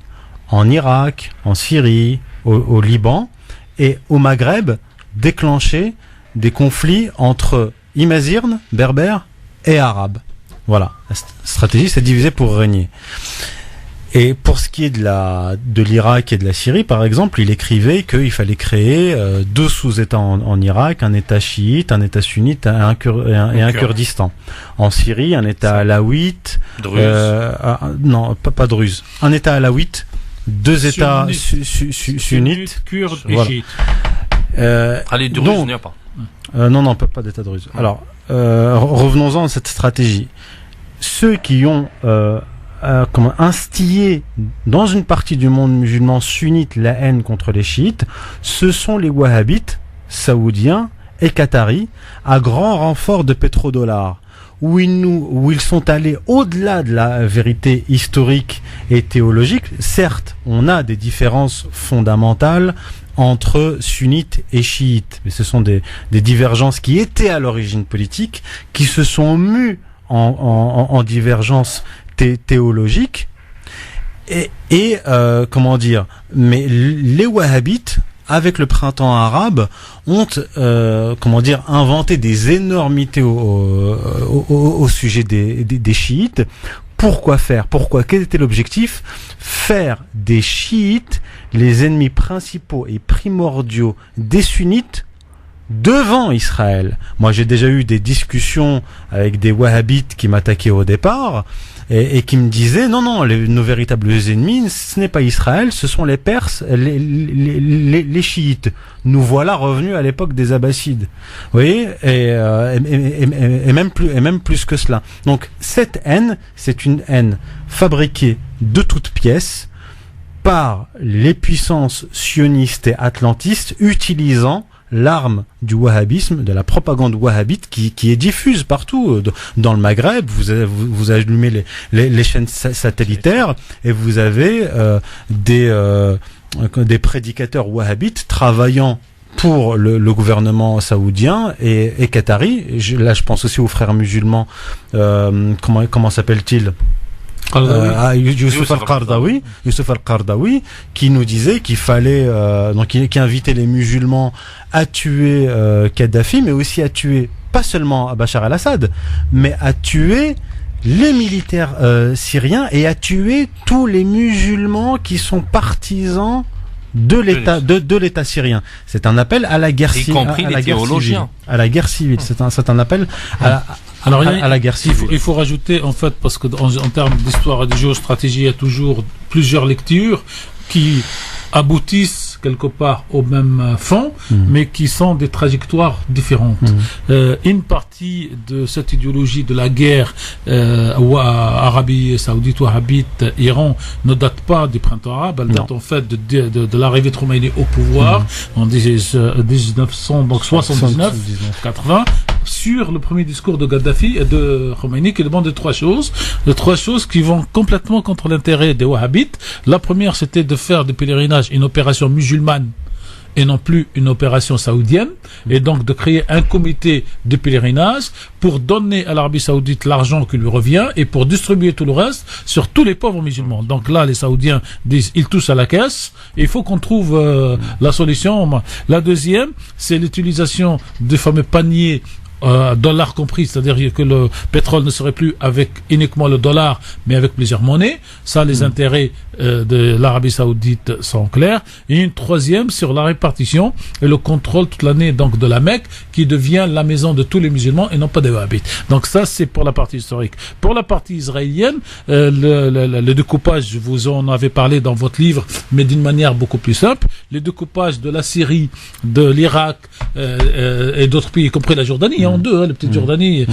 Speaker 4: en Irak, en Syrie, au Liban et au Maghreb, déclencher des conflits entre Imazirnes, berbères et arabes. Voilà, la stratégie c'est diviser pour régner. Et pour ce qui est de l'Irak et de la Syrie, par exemple, il écrivait qu'il fallait créer deux sous-États en Irak, un État chiite, un État sunnite et un Kurdistan. En Syrie, un État alawite, non, pas druze, un État alawite, deux États sunnites,
Speaker 5: kurdes et
Speaker 4: voilà.
Speaker 5: chiites.
Speaker 3: Allez, druze, il n'y a pas.
Speaker 4: Non, pas d'État druze. Alors, revenons-en à cette stratégie. Ceux qui ont instillé dans une partie du monde musulman sunnite la haine contre les chiites, ce sont les wahhabites, saoudiens et qataris, à grand renfort de pétrodollars, où ils sont allés au-delà de la vérité historique et théologique. Certes, on a des différences fondamentales entre sunnites et chiites, mais ce sont des divergences qui étaient à l'origine politique, qui se sont mues en divergences théologiques, et comment dire, mais les wahhabites, avec le printemps arabe, ont inventé des énormités au sujet des chiites. Pourquoi faire? Quel était l'objectif? Faire des chiites les ennemis principaux et primordiaux des sunnites devant Israël. Moi, j'ai déjà eu des discussions avec des wahhabites qui m'attaquaient au départ et qui me disaient non, nos véritables ennemis, ce n'est pas Israël, ce sont les Perses, les chiites. Nous voilà revenus à l'époque des Abbassides. Vous voyez, et même plus que cela. Donc cette haine, c'est une haine fabriquée de toutes pièces par les puissances sionistes et atlantistes, utilisant l'arme du wahhabisme, de la propagande wahhabite qui est diffuse partout dans le Maghreb. Vous allumez les chaînes satellitaires et vous avez des prédicateurs wahhabites travaillant pour le gouvernement saoudien et qatari. Là, je pense aussi aux frères musulmans. Comment s'appelle-t-il? Youssouf Al-Qaradawi, qui nous disait qu'il fallait, qui invitait les musulmans à tuer Kadhafi, mais aussi à tuer pas seulement Bachar al-Assad, mais à tuer les militaires syriens et à tuer tous les musulmans qui sont partisans de l'État syrien. C'est un appel à la guerre civile. Y compris les théologiens. À la guerre civile. C'est un appel à la guerre civile.
Speaker 5: Il faut rajouter, en fait, parce que en termes d'histoire et de géostratégie, il y a toujours plusieurs lectures qui aboutissent quelque part au même fond, mais qui sont des trajectoires différentes. Une partie de cette idéologie de la guerre Arabie Saoudite, Wahhabite, Iran, ne date pas du printemps arabe, elle date en fait de l'arrivée de Khomeini au pouvoir en 1979-80, sur le premier discours de Gaddafi et de Khomeini qui demande trois choses qui vont complètement contre l'intérêt des Wahhabites. La première, c'était de faire du pèlerinage une opération musulmane et non plus une opération saoudienne, et donc de créer un comité de pèlerinage pour donner à l'Arabie Saoudite l'argent qui lui revient et pour distribuer tout le reste sur tous les pauvres musulmans. Donc là, les Saoudiens disent ils touchent à la caisse et il faut qu'on trouve la solution. La deuxième, c'est l'utilisation des fameux paniers dollar compris, c'est-à-dire que le pétrole ne serait plus avec uniquement le dollar, mais avec plusieurs monnaies. Ça, les intérêts de l'Arabie Saoudite sont clairs. Et une troisième sur la répartition et le contrôle toute l'année donc de la Mecque, qui devient la maison de tous les musulmans et non pas des Wahhabites. Donc ça, c'est pour la partie historique. Pour la partie israélienne, le découpage, vous en avez parlé dans votre livre, mais d'une manière beaucoup plus simple. Le découpage de la Syrie, de l'Irak et d'autres pays, y compris la Jordanie, en deux, la petite Jordanie,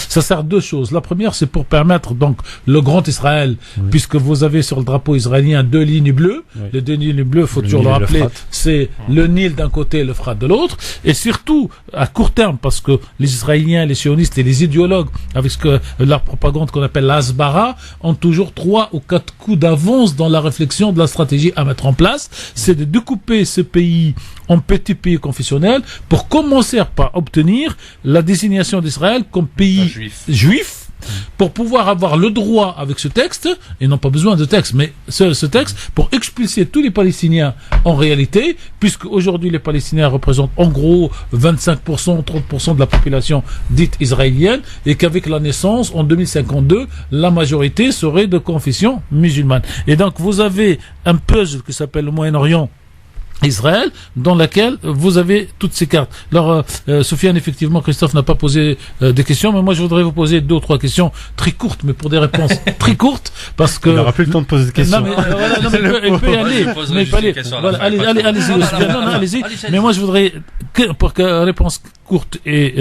Speaker 5: ça sert à deux choses. La première, c'est pour permettre donc le grand Israël, puisque vous avez sur le drapeau israélien deux lignes bleues. Les deux lignes bleues, faut toujours le rappeler, c'est le Nil d'un côté et le Frat de l'autre. Et surtout, à court terme, parce que les Israéliens, les sionistes et les idéologues, avec ce que leur propagande qu'on appelle l'Asbara, ont toujours 3 ou 4 coups d'avance dans la réflexion de la stratégie à mettre en place. C'est de découper ce pays en petits pays confessionnels pour commencer par obtenir la désignation d'Israël comme pays juif pour pouvoir avoir le droit avec ce texte, et non pas besoin de texte, mais ce texte pour expulser tous les Palestiniens en réalité, puisque aujourd'hui les Palestiniens représentent en gros 25%, 30% de la population dite israélienne, et qu'avec la naissance en 2052, la majorité serait de confession musulmane. Et donc vous avez un puzzle qui s'appelle le Moyen-Orient, Israël, dans laquelle vous avez toutes ces cartes. Alors, Sofiane, effectivement, Christophe n'a pas posé des questions, mais moi je voudrais vous poser 2 ou 3 questions très courtes, mais pour des réponses très courtes, parce que...
Speaker 4: Il n'aura plus le temps de poser des questions.
Speaker 5: Non, mais, il peut y aller. Mais il peut aller. Voilà, allez-y, Sofiane. Non, allez-y. Mais moi je voudrais, pour que réponse courte et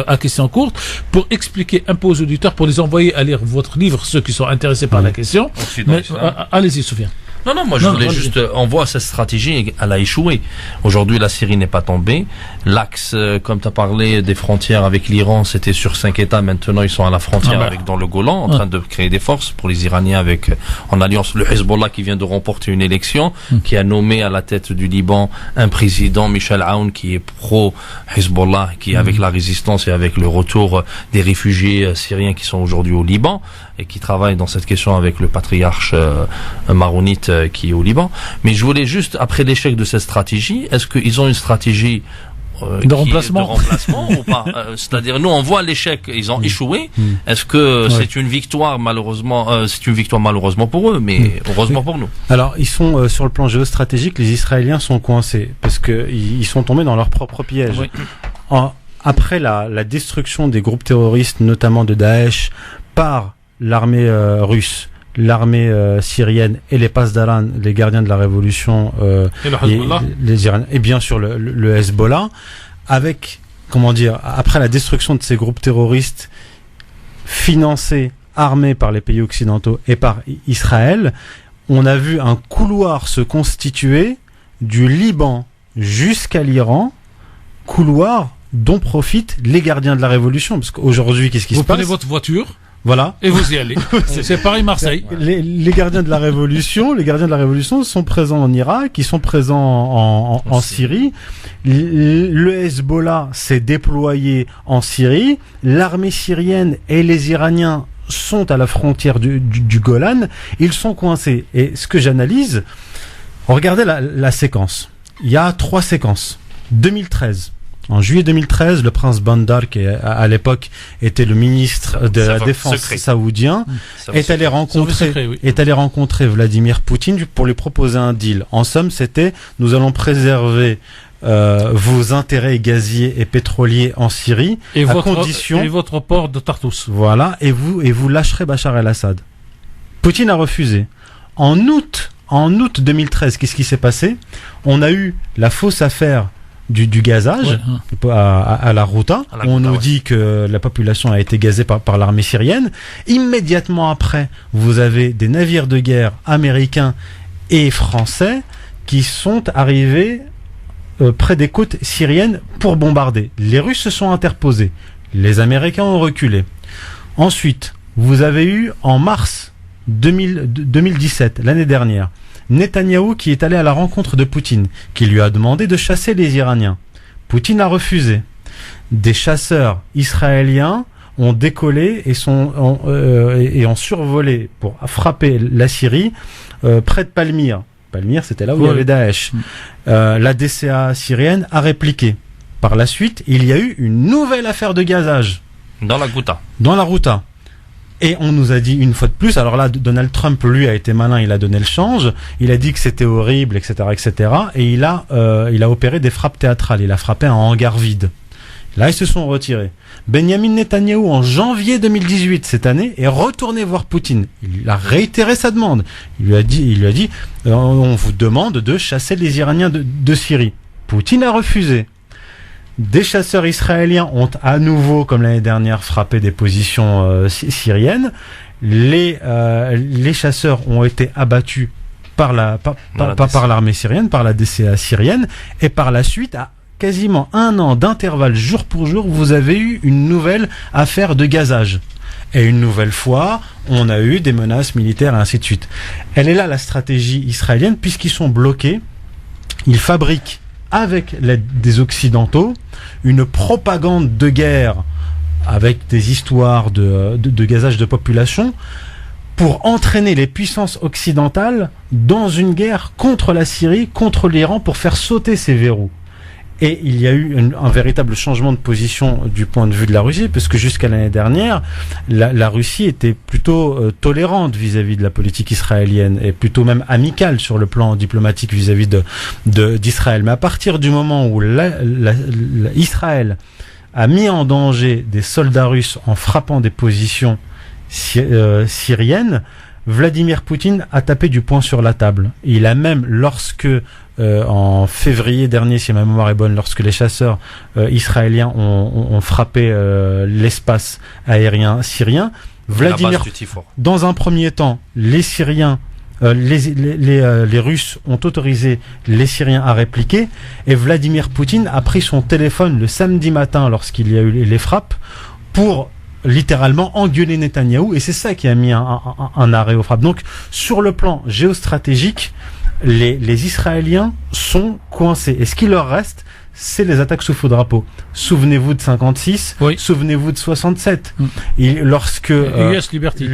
Speaker 5: à question courte, pour expliquer un peu aux auditeurs, pour les envoyer à lire votre livre, ceux qui sont intéressés par la question. Mais, allez-y, Sofiane.
Speaker 3: Non, moi je voulais juste, on voit cette stratégie, elle a échoué. Aujourd'hui, la Syrie n'est pas tombée. L'axe, comme tu as parlé des frontières avec l'Iran, c'était sur 5 États. Maintenant, ils sont à la frontière avec dans le Golan, en train de créer des forces pour les Iraniens avec, en alliance, le Hezbollah qui vient de remporter une élection, qui a nommé à la tête du Liban un président, Michel Aoun, qui est pro-Hezbollah, qui est avec la résistance et avec le retour des réfugiés syriens qui sont aujourd'hui au Liban et qui travaille dans cette question avec le patriarche maronite qui est au Liban. Mais je voulais juste, après l'échec de cette stratégie, est-ce qu'ils ont une stratégie
Speaker 5: de remplacement
Speaker 3: ou pas? C'est-à-dire, nous, on voit l'échec, ils ont échoué. Est-ce que c'est une victoire, malheureusement, pour eux, mais heureusement pour nous?
Speaker 4: Alors, ils sont, sur le plan géostratégique, les Israéliens sont coincés, parce que ils sont tombés dans leur propre piège. Après la destruction des groupes terroristes, notamment de Daesh, par l'armée russe, l'armée syrienne et les Pasdaran, les gardiens de la révolution, et bien sûr le Hezbollah, avec, après la destruction de ces groupes terroristes financés, armés par les pays occidentaux et par Israël, on a vu un couloir se constituer du Liban jusqu'à l'Iran, couloir dont profitent les gardiens de la révolution, parce qu'aujourd'hui, qu'est-ce qui se passe?
Speaker 5: Vous prenez votre voiture.
Speaker 4: Voilà.
Speaker 5: Et vous y allez. C'est Paris-Marseille.
Speaker 4: Les gardiens de la révolution, sont présents en Irak, ils sont présents en Syrie. Le Hezbollah s'est déployé en Syrie. L'armée syrienne et les Iraniens sont à la frontière du Golan. Ils sont coincés. Et ce que j'analyse, regardez la séquence. Il y a 3 séquences. 2013. En juillet 2013, le prince Bandar, qui à l'époque était le ministre de la Défense saoudien, est allé rencontrer Vladimir Poutine pour lui proposer un deal. En somme, c'était nous allons préserver vos intérêts gaziers et pétroliers en Syrie
Speaker 5: et
Speaker 4: condition
Speaker 5: votre port de Tartous.
Speaker 4: Voilà, et vous lâcherez Bachar el-Assad. Poutine a refusé. En août 2013, qu'est-ce qui s'est passé? On a eu la fausse affaire du gazage à la Ghouta. On nous dit que la population a été gazée par l'armée syrienne. Immédiatement après, vous avez des navires de guerre américains et français qui sont arrivés près des côtes syriennes pour bombarder. Les Russes se sont interposés. Les Américains ont reculé. Ensuite, vous avez eu en mars 2017, l'année dernière, Netanyahou qui est allé à la rencontre de Poutine, qui lui a demandé de chasser les Iraniens. Poutine a refusé. Des chasseurs israéliens ont décollé et ont survolé pour frapper la Syrie près de Palmyre. Palmyre, c'était là où il y avait Daesh. La DCA syrienne a répliqué. Par la suite, il y a eu une nouvelle affaire de gazage.
Speaker 3: Dans la Ghouta.
Speaker 4: Et on nous a dit une fois de plus, alors là, Donald Trump, lui, a été malin, il a donné le change, il a dit que c'était horrible, etc., etc., et il a opéré des frappes théâtrales, il a frappé un hangar vide. Là, ils se sont retirés. Benjamin Netanyahou, en janvier 2018, cette année, est retourné voir Poutine. Il a réitéré sa demande. Il lui a dit, on vous demande de chasser les Iraniens de Syrie. Poutine a refusé. Des chasseurs israéliens ont à nouveau, comme l'année dernière, frappé des positions syriennes. Les chasseurs ont été abattus par l'armée syrienne, par la DCA syrienne, et par la suite, à quasiment 1 an d'intervalle jour pour jour, vous avez eu une nouvelle affaire de gazage. Et une nouvelle fois, on a eu des menaces militaires et ainsi de suite. Elle est là la stratégie israélienne, puisqu'ils sont bloqués. Ils fabriquent avec l'aide des Occidentaux une propagande de guerre avec des histoires de gazage de population pour entraîner les puissances occidentales dans une guerre contre la Syrie, contre l'Iran, pour faire sauter ces verrous. Et il y a eu un véritable changement de position du point de vue de la Russie, parce que jusqu'à l'année dernière, la Russie était plutôt tolérante vis-à-vis de la politique israélienne, et plutôt même amicale sur le plan diplomatique vis-à-vis d'Israël. Mais à partir du moment où Israël a mis en danger des soldats russes en frappant des positions syriennes, Vladimir Poutine a tapé du poing sur la table. Il a même, lorsque en février dernier, si ma mémoire est bonne, lorsque les chasseurs israéliens ont frappé l'espace aérien syrien, Vladimir, dans un premier temps, les Syriens, les Russes ont autorisé les Syriens à répliquer, et Vladimir Poutine a pris son téléphone le samedi matin lorsqu'il y a eu les frappes pour littéralement engueuler Netanyahou, et c'est ça qui a mis un arrêt aux frappes. Donc, sur le plan géostratégique, les Israéliens sont coincés. Et ce qui leur reste, c'est les attaques sous faux drapeau. Souvenez-vous de 56, oui. Souvenez-vous de 67. Et lorsque
Speaker 5: US Liberty.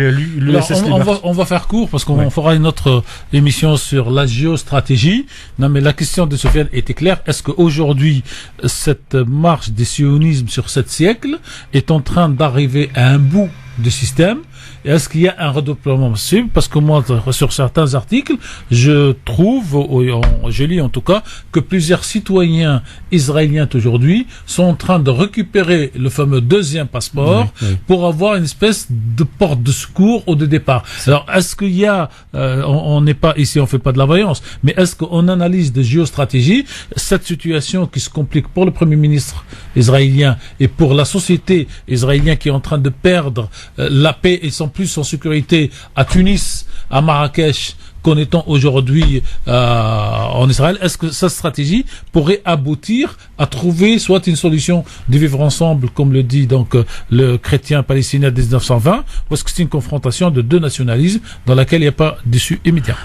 Speaker 5: On va faire court parce qu'on fera une autre émission sur la géostratégie. Non, mais la question de Sofiane était claire. Est-ce qu'aujourd'hui, cette marche des sionismes sur 7 siècles est en train d'arriver à un bout du système? Et est-ce qu'il y a un redéploiement possible? Parce que moi, sur certains articles, je lis en tout cas, que plusieurs citoyens israéliens aujourd'hui sont en train de récupérer le fameux deuxième passeport pour avoir une espèce de porte de secours ou de départ. Alors, est-ce qu'il y a, on n'est pas ici, on fait pas de la voyance, mais est-ce qu'on analyse de géostratégie cette situation qui se complique pour le Premier ministre israélien et pour la société israélienne qui est en train de perdre la paix et sans plus en sécurité à Tunis, à Marrakech, qu'en étant aujourd'hui en Israël? Est-ce que cette stratégie pourrait aboutir à trouver soit une solution de vivre ensemble, comme le dit donc le chrétien palestinien de 1920, ou est-ce que c'est une confrontation de deux nationalismes dans laquelle il n'y a pas d'issue immédiate?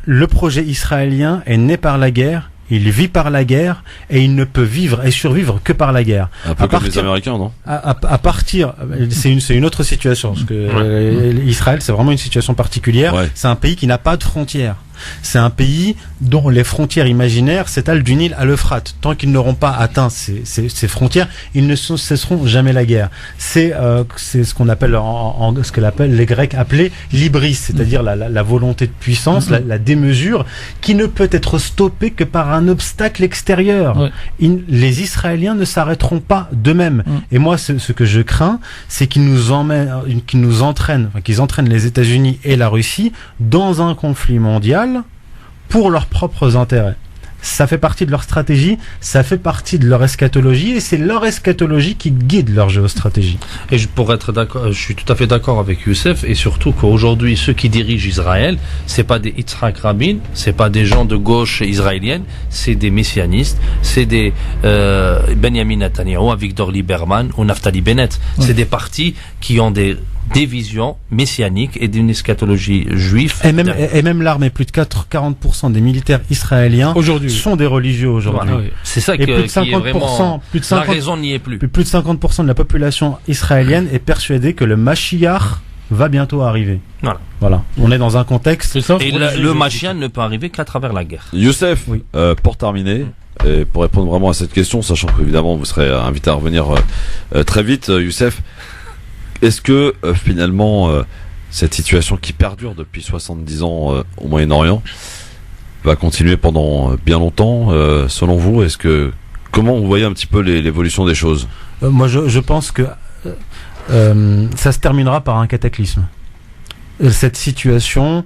Speaker 4: Le projet israélien est né par la guerre. il vit par la guerre et il ne peut vivre et survivre que par la guerre.
Speaker 2: Un peu comme les Américains, non?
Speaker 4: À partir, c'est une autre situation, parce que Israël, c'est vraiment une situation particulière. Ouais. C'est un pays qui n'a pas de frontières. C'est un pays dont les frontières imaginaires s'étalent du Nil à l'Euphrate. Tant qu'ils n'auront pas atteint ces frontières, ils ne cesseront jamais la guerre. C'est ce qu'on appelle ce que les Grecs appelaient l'hybris, c'est-à-dire la volonté de puissance, la démesure, qui ne peut être stoppée que par un obstacle extérieur. Ouais. Les Israéliens ne s'arrêteront pas d'eux-mêmes. Et moi, ce que je crains, c'est qu'ils entraînent les États-Unis et la Russie dans un conflit mondial pour leurs propres intérêts. Ça fait partie de leur stratégie, ça fait partie de leur eschatologie, et c'est leur eschatologie qui guide leur géostratégie.
Speaker 3: Et pour être d'accord, je suis tout à fait d'accord avec Youssef, et surtout qu'aujourd'hui, ceux qui dirigent Israël, c'est pas des Yitzhak Rabin, c'est pas des gens de gauche israélienne, c'est des messianistes, c'est des Benjamin Netanyahu, Avigdor Lieberman ou Naftali Bennett. C'est des partis qui ont des visions messianiques et d'une eschatologie juive.
Speaker 4: Et même l'armée, plus de 40% des militaires israéliens sont des religieux aujourd'hui.
Speaker 3: Voilà, oui. C'est ça
Speaker 4: et plus de 50%,
Speaker 3: la raison n'y est plus.
Speaker 4: Plus de 50% de la population israélienne est persuadée que le Mashiach va bientôt arriver. Voilà. On est dans un contexte.
Speaker 3: Et le Mashiach ne peut arriver qu'à travers la guerre.
Speaker 2: Youssef, oui. Pour terminer, et pour répondre vraiment à cette question, sachant qu'évidemment vous serez invité à revenir très vite, Youssef, est-ce que finalement cette situation qui perdure depuis 70 ans au Moyen-Orient va continuer pendant bien longtemps selon vous? Comment vous voyez un petit peu l'évolution des choses?
Speaker 4: Moi je pense que ça se terminera par un cataclysme. Cette situation,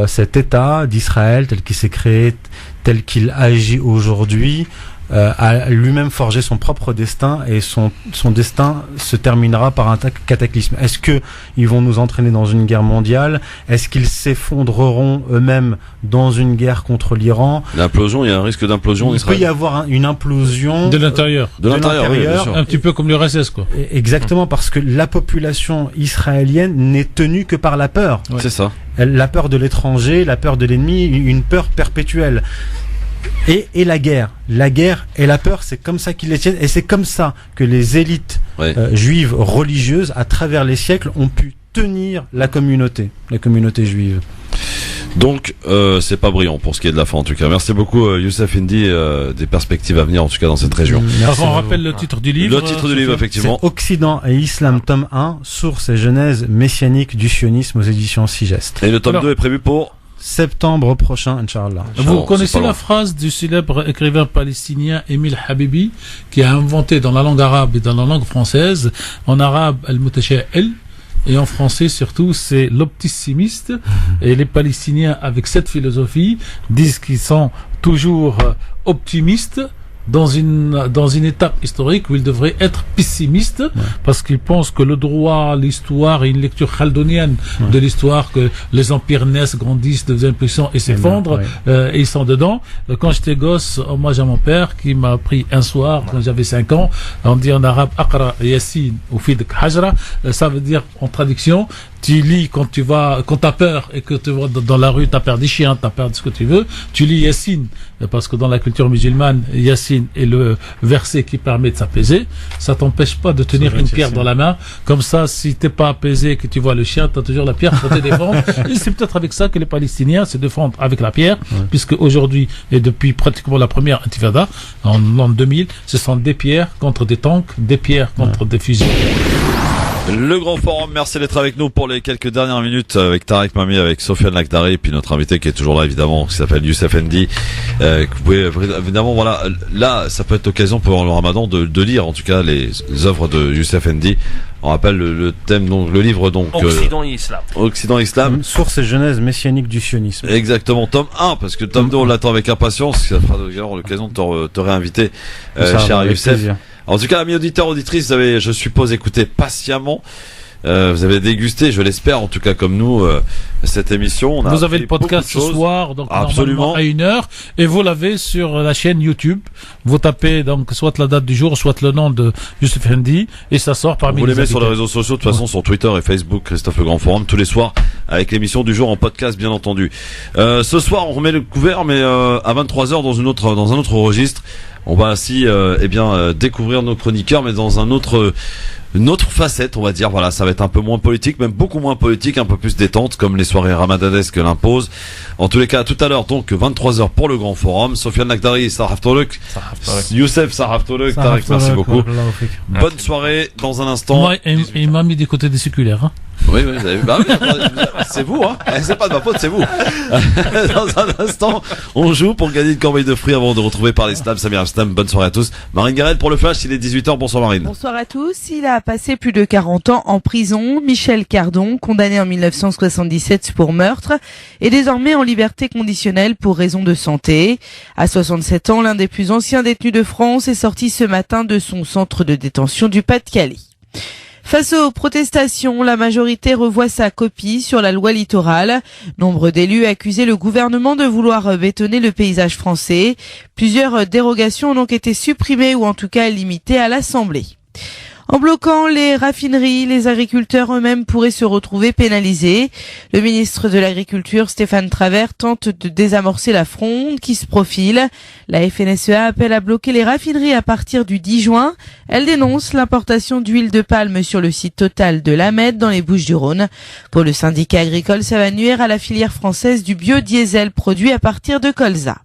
Speaker 4: cet État d'Israël tel qu'il s'est créé, tel qu'il agit aujourd'hui, a lui-même forgé son propre destin, et son destin se terminera par un cataclysme. Est-ce que ils vont nous entraîner dans une guerre mondiale? Est-ce qu'ils s'effondreront eux-mêmes dans une guerre contre l'Iran?
Speaker 2: L'implosion, il y a un risque d'implosion.
Speaker 4: Il peut y avoir une implosion
Speaker 5: de l'intérieur.
Speaker 2: De l'intérieur, oui, bien sûr.
Speaker 5: Un petit peu comme l'URSS, quoi.
Speaker 4: Exactement, parce que la population israélienne n'est tenue que par la peur.
Speaker 2: Ouais. C'est ça.
Speaker 4: La peur de l'étranger, la peur de l'ennemi, une peur perpétuelle. Et la guerre et la peur, c'est comme ça qu'ils les tiennent, et c'est comme ça que les élites juives religieuses à travers les siècles ont pu tenir la communauté juive.
Speaker 2: Donc c'est pas brillant pour ce qui est de la fin en tout cas. Merci beaucoup Youssef Indy, des perspectives à venir en tout cas dans cette région.
Speaker 5: On rappelle le titre du livre.
Speaker 2: Le titre du livre effectivement.
Speaker 4: C'est Occident et Islam tome 1, source et genèse messianique du sionisme aux éditions Sigest.
Speaker 2: Et le tome 2 est prévu pour
Speaker 4: septembre prochain, Inch'Allah.
Speaker 5: Vous connaissez la phrase du célèbre écrivain palestinien Emile Habibi, qui a inventé dans la langue arabe et dans la langue française, en arabe al-mutasha'il, et en français surtout c'est l'optimiste. Et les Palestiniens avec cette philosophie disent qu'ils sont toujours optimistes dans une étape historique où ils devraient être pessimistes, parce qu'ils pensent que le droit, l'histoire et une lecture chaldonienne de l'histoire, que les empires naissent, grandissent, deviennent puissants et s'effondrent, et ils sont dedans. Quand j'étais gosse, hommage à mon père qui m'a appris un soir, quand j'avais 5 ans, on dit en arabe Aqra Yasin ou Fidak Hajra, ça veut dire en traduction, tu lis quand t'as peur et que tu vas dans la rue, t'as peur des chiens, t'as peur de ce que tu veux, tu lis Yassine, parce que dans la culture musulmane, Yassine est le verset qui permet de s'apaiser. Ça t'empêche pas de tenir une pierre dans la main. Comme ça, si t'es pas apaisé et que tu vois le chien, t'as toujours la pierre pour te défendre. Et c'est peut-être avec ça que les Palestiniens se défendent avec la pierre, puisque aujourd'hui, et depuis pratiquement la première intifada, en l'an 2000, ce sont des pierres contre des tanks, des pierres contre des fusils.
Speaker 2: Le Grand Forum, merci d'être avec nous pour les quelques dernières minutes avec Tarek Mami, avec Sofiane Lakhdari, et puis notre invité qui est toujours là évidemment, qui s'appelle Youssef Indy. Vous pouvez évidemment, voilà, là ça peut être l'occasion pour le Ramadan de lire en tout cas les œuvres de Youssef Indy. On rappelle le thème, donc le livre donc
Speaker 3: Occident et Islam.
Speaker 2: Occident et Islam.
Speaker 4: Source et genèse messianique du sionisme.
Speaker 2: Exactement, tome 1, parce que tome 2 on l'attend avec impatience, ça fera l'occasion de te réinviter, cher Youssef. En tout cas, amis auditeurs, auditrices, vous avez, je suppose, écouté patiemment Vous avez dégusté, je l'espère, en tout cas comme nous, cette émission.
Speaker 5: Vous avez le podcast ce soir, donc
Speaker 2: absolument
Speaker 5: à 1h, et vous l'avez sur la chaîne YouTube. Vous tapez donc soit la date du jour, soit le nom de Youssef Indy, et ça sort parmi
Speaker 2: vous
Speaker 5: les
Speaker 2: les mettez sur les réseaux sociaux, de toute façon, sur Twitter et Facebook, Christophe Le Grand Forum, tous les soirs, avec l'émission du jour en podcast, bien entendu. Ce soir, on remet le couvert, mais à 23h dans un autre registre. On va ainsi découvrir nos chroniqueurs, mais dans une autre facette, on va dire. Voilà, ça va être un peu moins politique, même beaucoup moins politique, un peu plus détente, comme les soirées ramadanesques l'imposent. En tous les cas, tout à l'heure, donc 23h pour le Grand Forum. Sofiane Nakdari, Saraf Toluk, Youssef Saraf Toluk, Tarek, merci beaucoup. Bonne soirée. Dans un instant.
Speaker 5: Moi, il m'a mis des côtés des séculaires. Hein.
Speaker 2: Oui, vous avez vu. C'est vous, hein. C'est pas de ma faute, c'est vous. Dans un instant, on joue pour gagner une corbeille de fruits avant de retrouver par les Stam, Samir Stam. Bonne soirée à tous. Marine Garel pour le flash, il est 18h. Bonsoir Marine.
Speaker 10: Bonsoir à tous. Il a passé plus de 40 ans en prison. Michel Cardon, condamné en 1977 pour meurtre, est désormais en liberté conditionnelle pour raison de santé. À 67 ans, l'un des plus anciens détenus de France est sorti ce matin de son centre de détention du Pas-de-Calais. Face aux protestations, la majorité revoit sa copie sur la loi littorale. Nombre d'élus accusaient le gouvernement de vouloir bétonner le paysage français. Plusieurs dérogations ont donc été supprimées ou en tout cas limitées à l'Assemblée. En bloquant les raffineries, les agriculteurs eux-mêmes pourraient se retrouver pénalisés. Le ministre de l'Agriculture, Stéphane Travert, tente de désamorcer la fronde qui se profile. La FNSEA appelle à bloquer les raffineries à partir du 10 juin. Elle dénonce l'importation d'huile de palme sur le site Total de Lamède dans les Bouches-du-Rhône. Pour le syndicat agricole, ça va nuire à la filière française du biodiesel produit à partir de colza.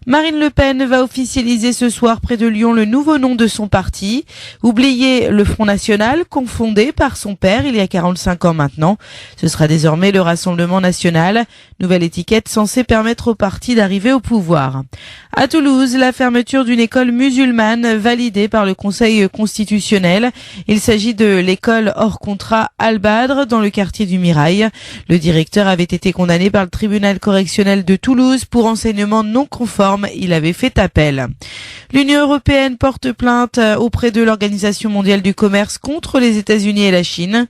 Speaker 10: Marine Le Pen va officialiser ce soir près de Lyon le nouveau nom de son parti. Oubliez le Front National, confondé par son père il y a 45 ans maintenant. Ce sera désormais le Rassemblement National. Nouvelle étiquette censée permettre au parti d'arriver au pouvoir. À Toulouse, la fermeture d'une école musulmane validée par le Conseil constitutionnel. Il s'agit de l'école hors contrat Al-Badr dans le quartier du Mirail. Le directeur avait été condamné par le tribunal correctionnel de Toulouse pour enseignement non conforme. Il avait fait appel. L'Union européenne porte plainte auprès de l'Organisation mondiale du commerce contre les États-Unis et la Chine.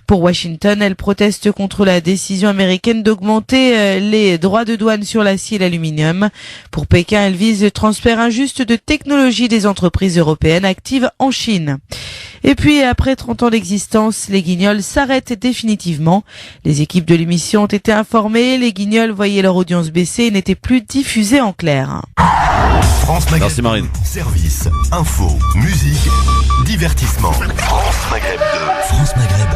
Speaker 10: Pour Washington, elle proteste contre la décision américaine d'augmenter les droits de douane sur l'acier et l'aluminium. Pour Pékin, elle vise le transfert injuste de technologie des entreprises européennes actives en Chine. Et puis, après 30 ans d'existence, les Guignols s'arrêtent définitivement. Les équipes de l'émission ont été informées. Les Guignols voyaient leur audience baisser et n'étaient plus diffusés en clair.
Speaker 7: France Maghreb.
Speaker 2: Merci Marine.
Speaker 7: Service, info, musique, divertissement. France Maghreb 2. France Maghreb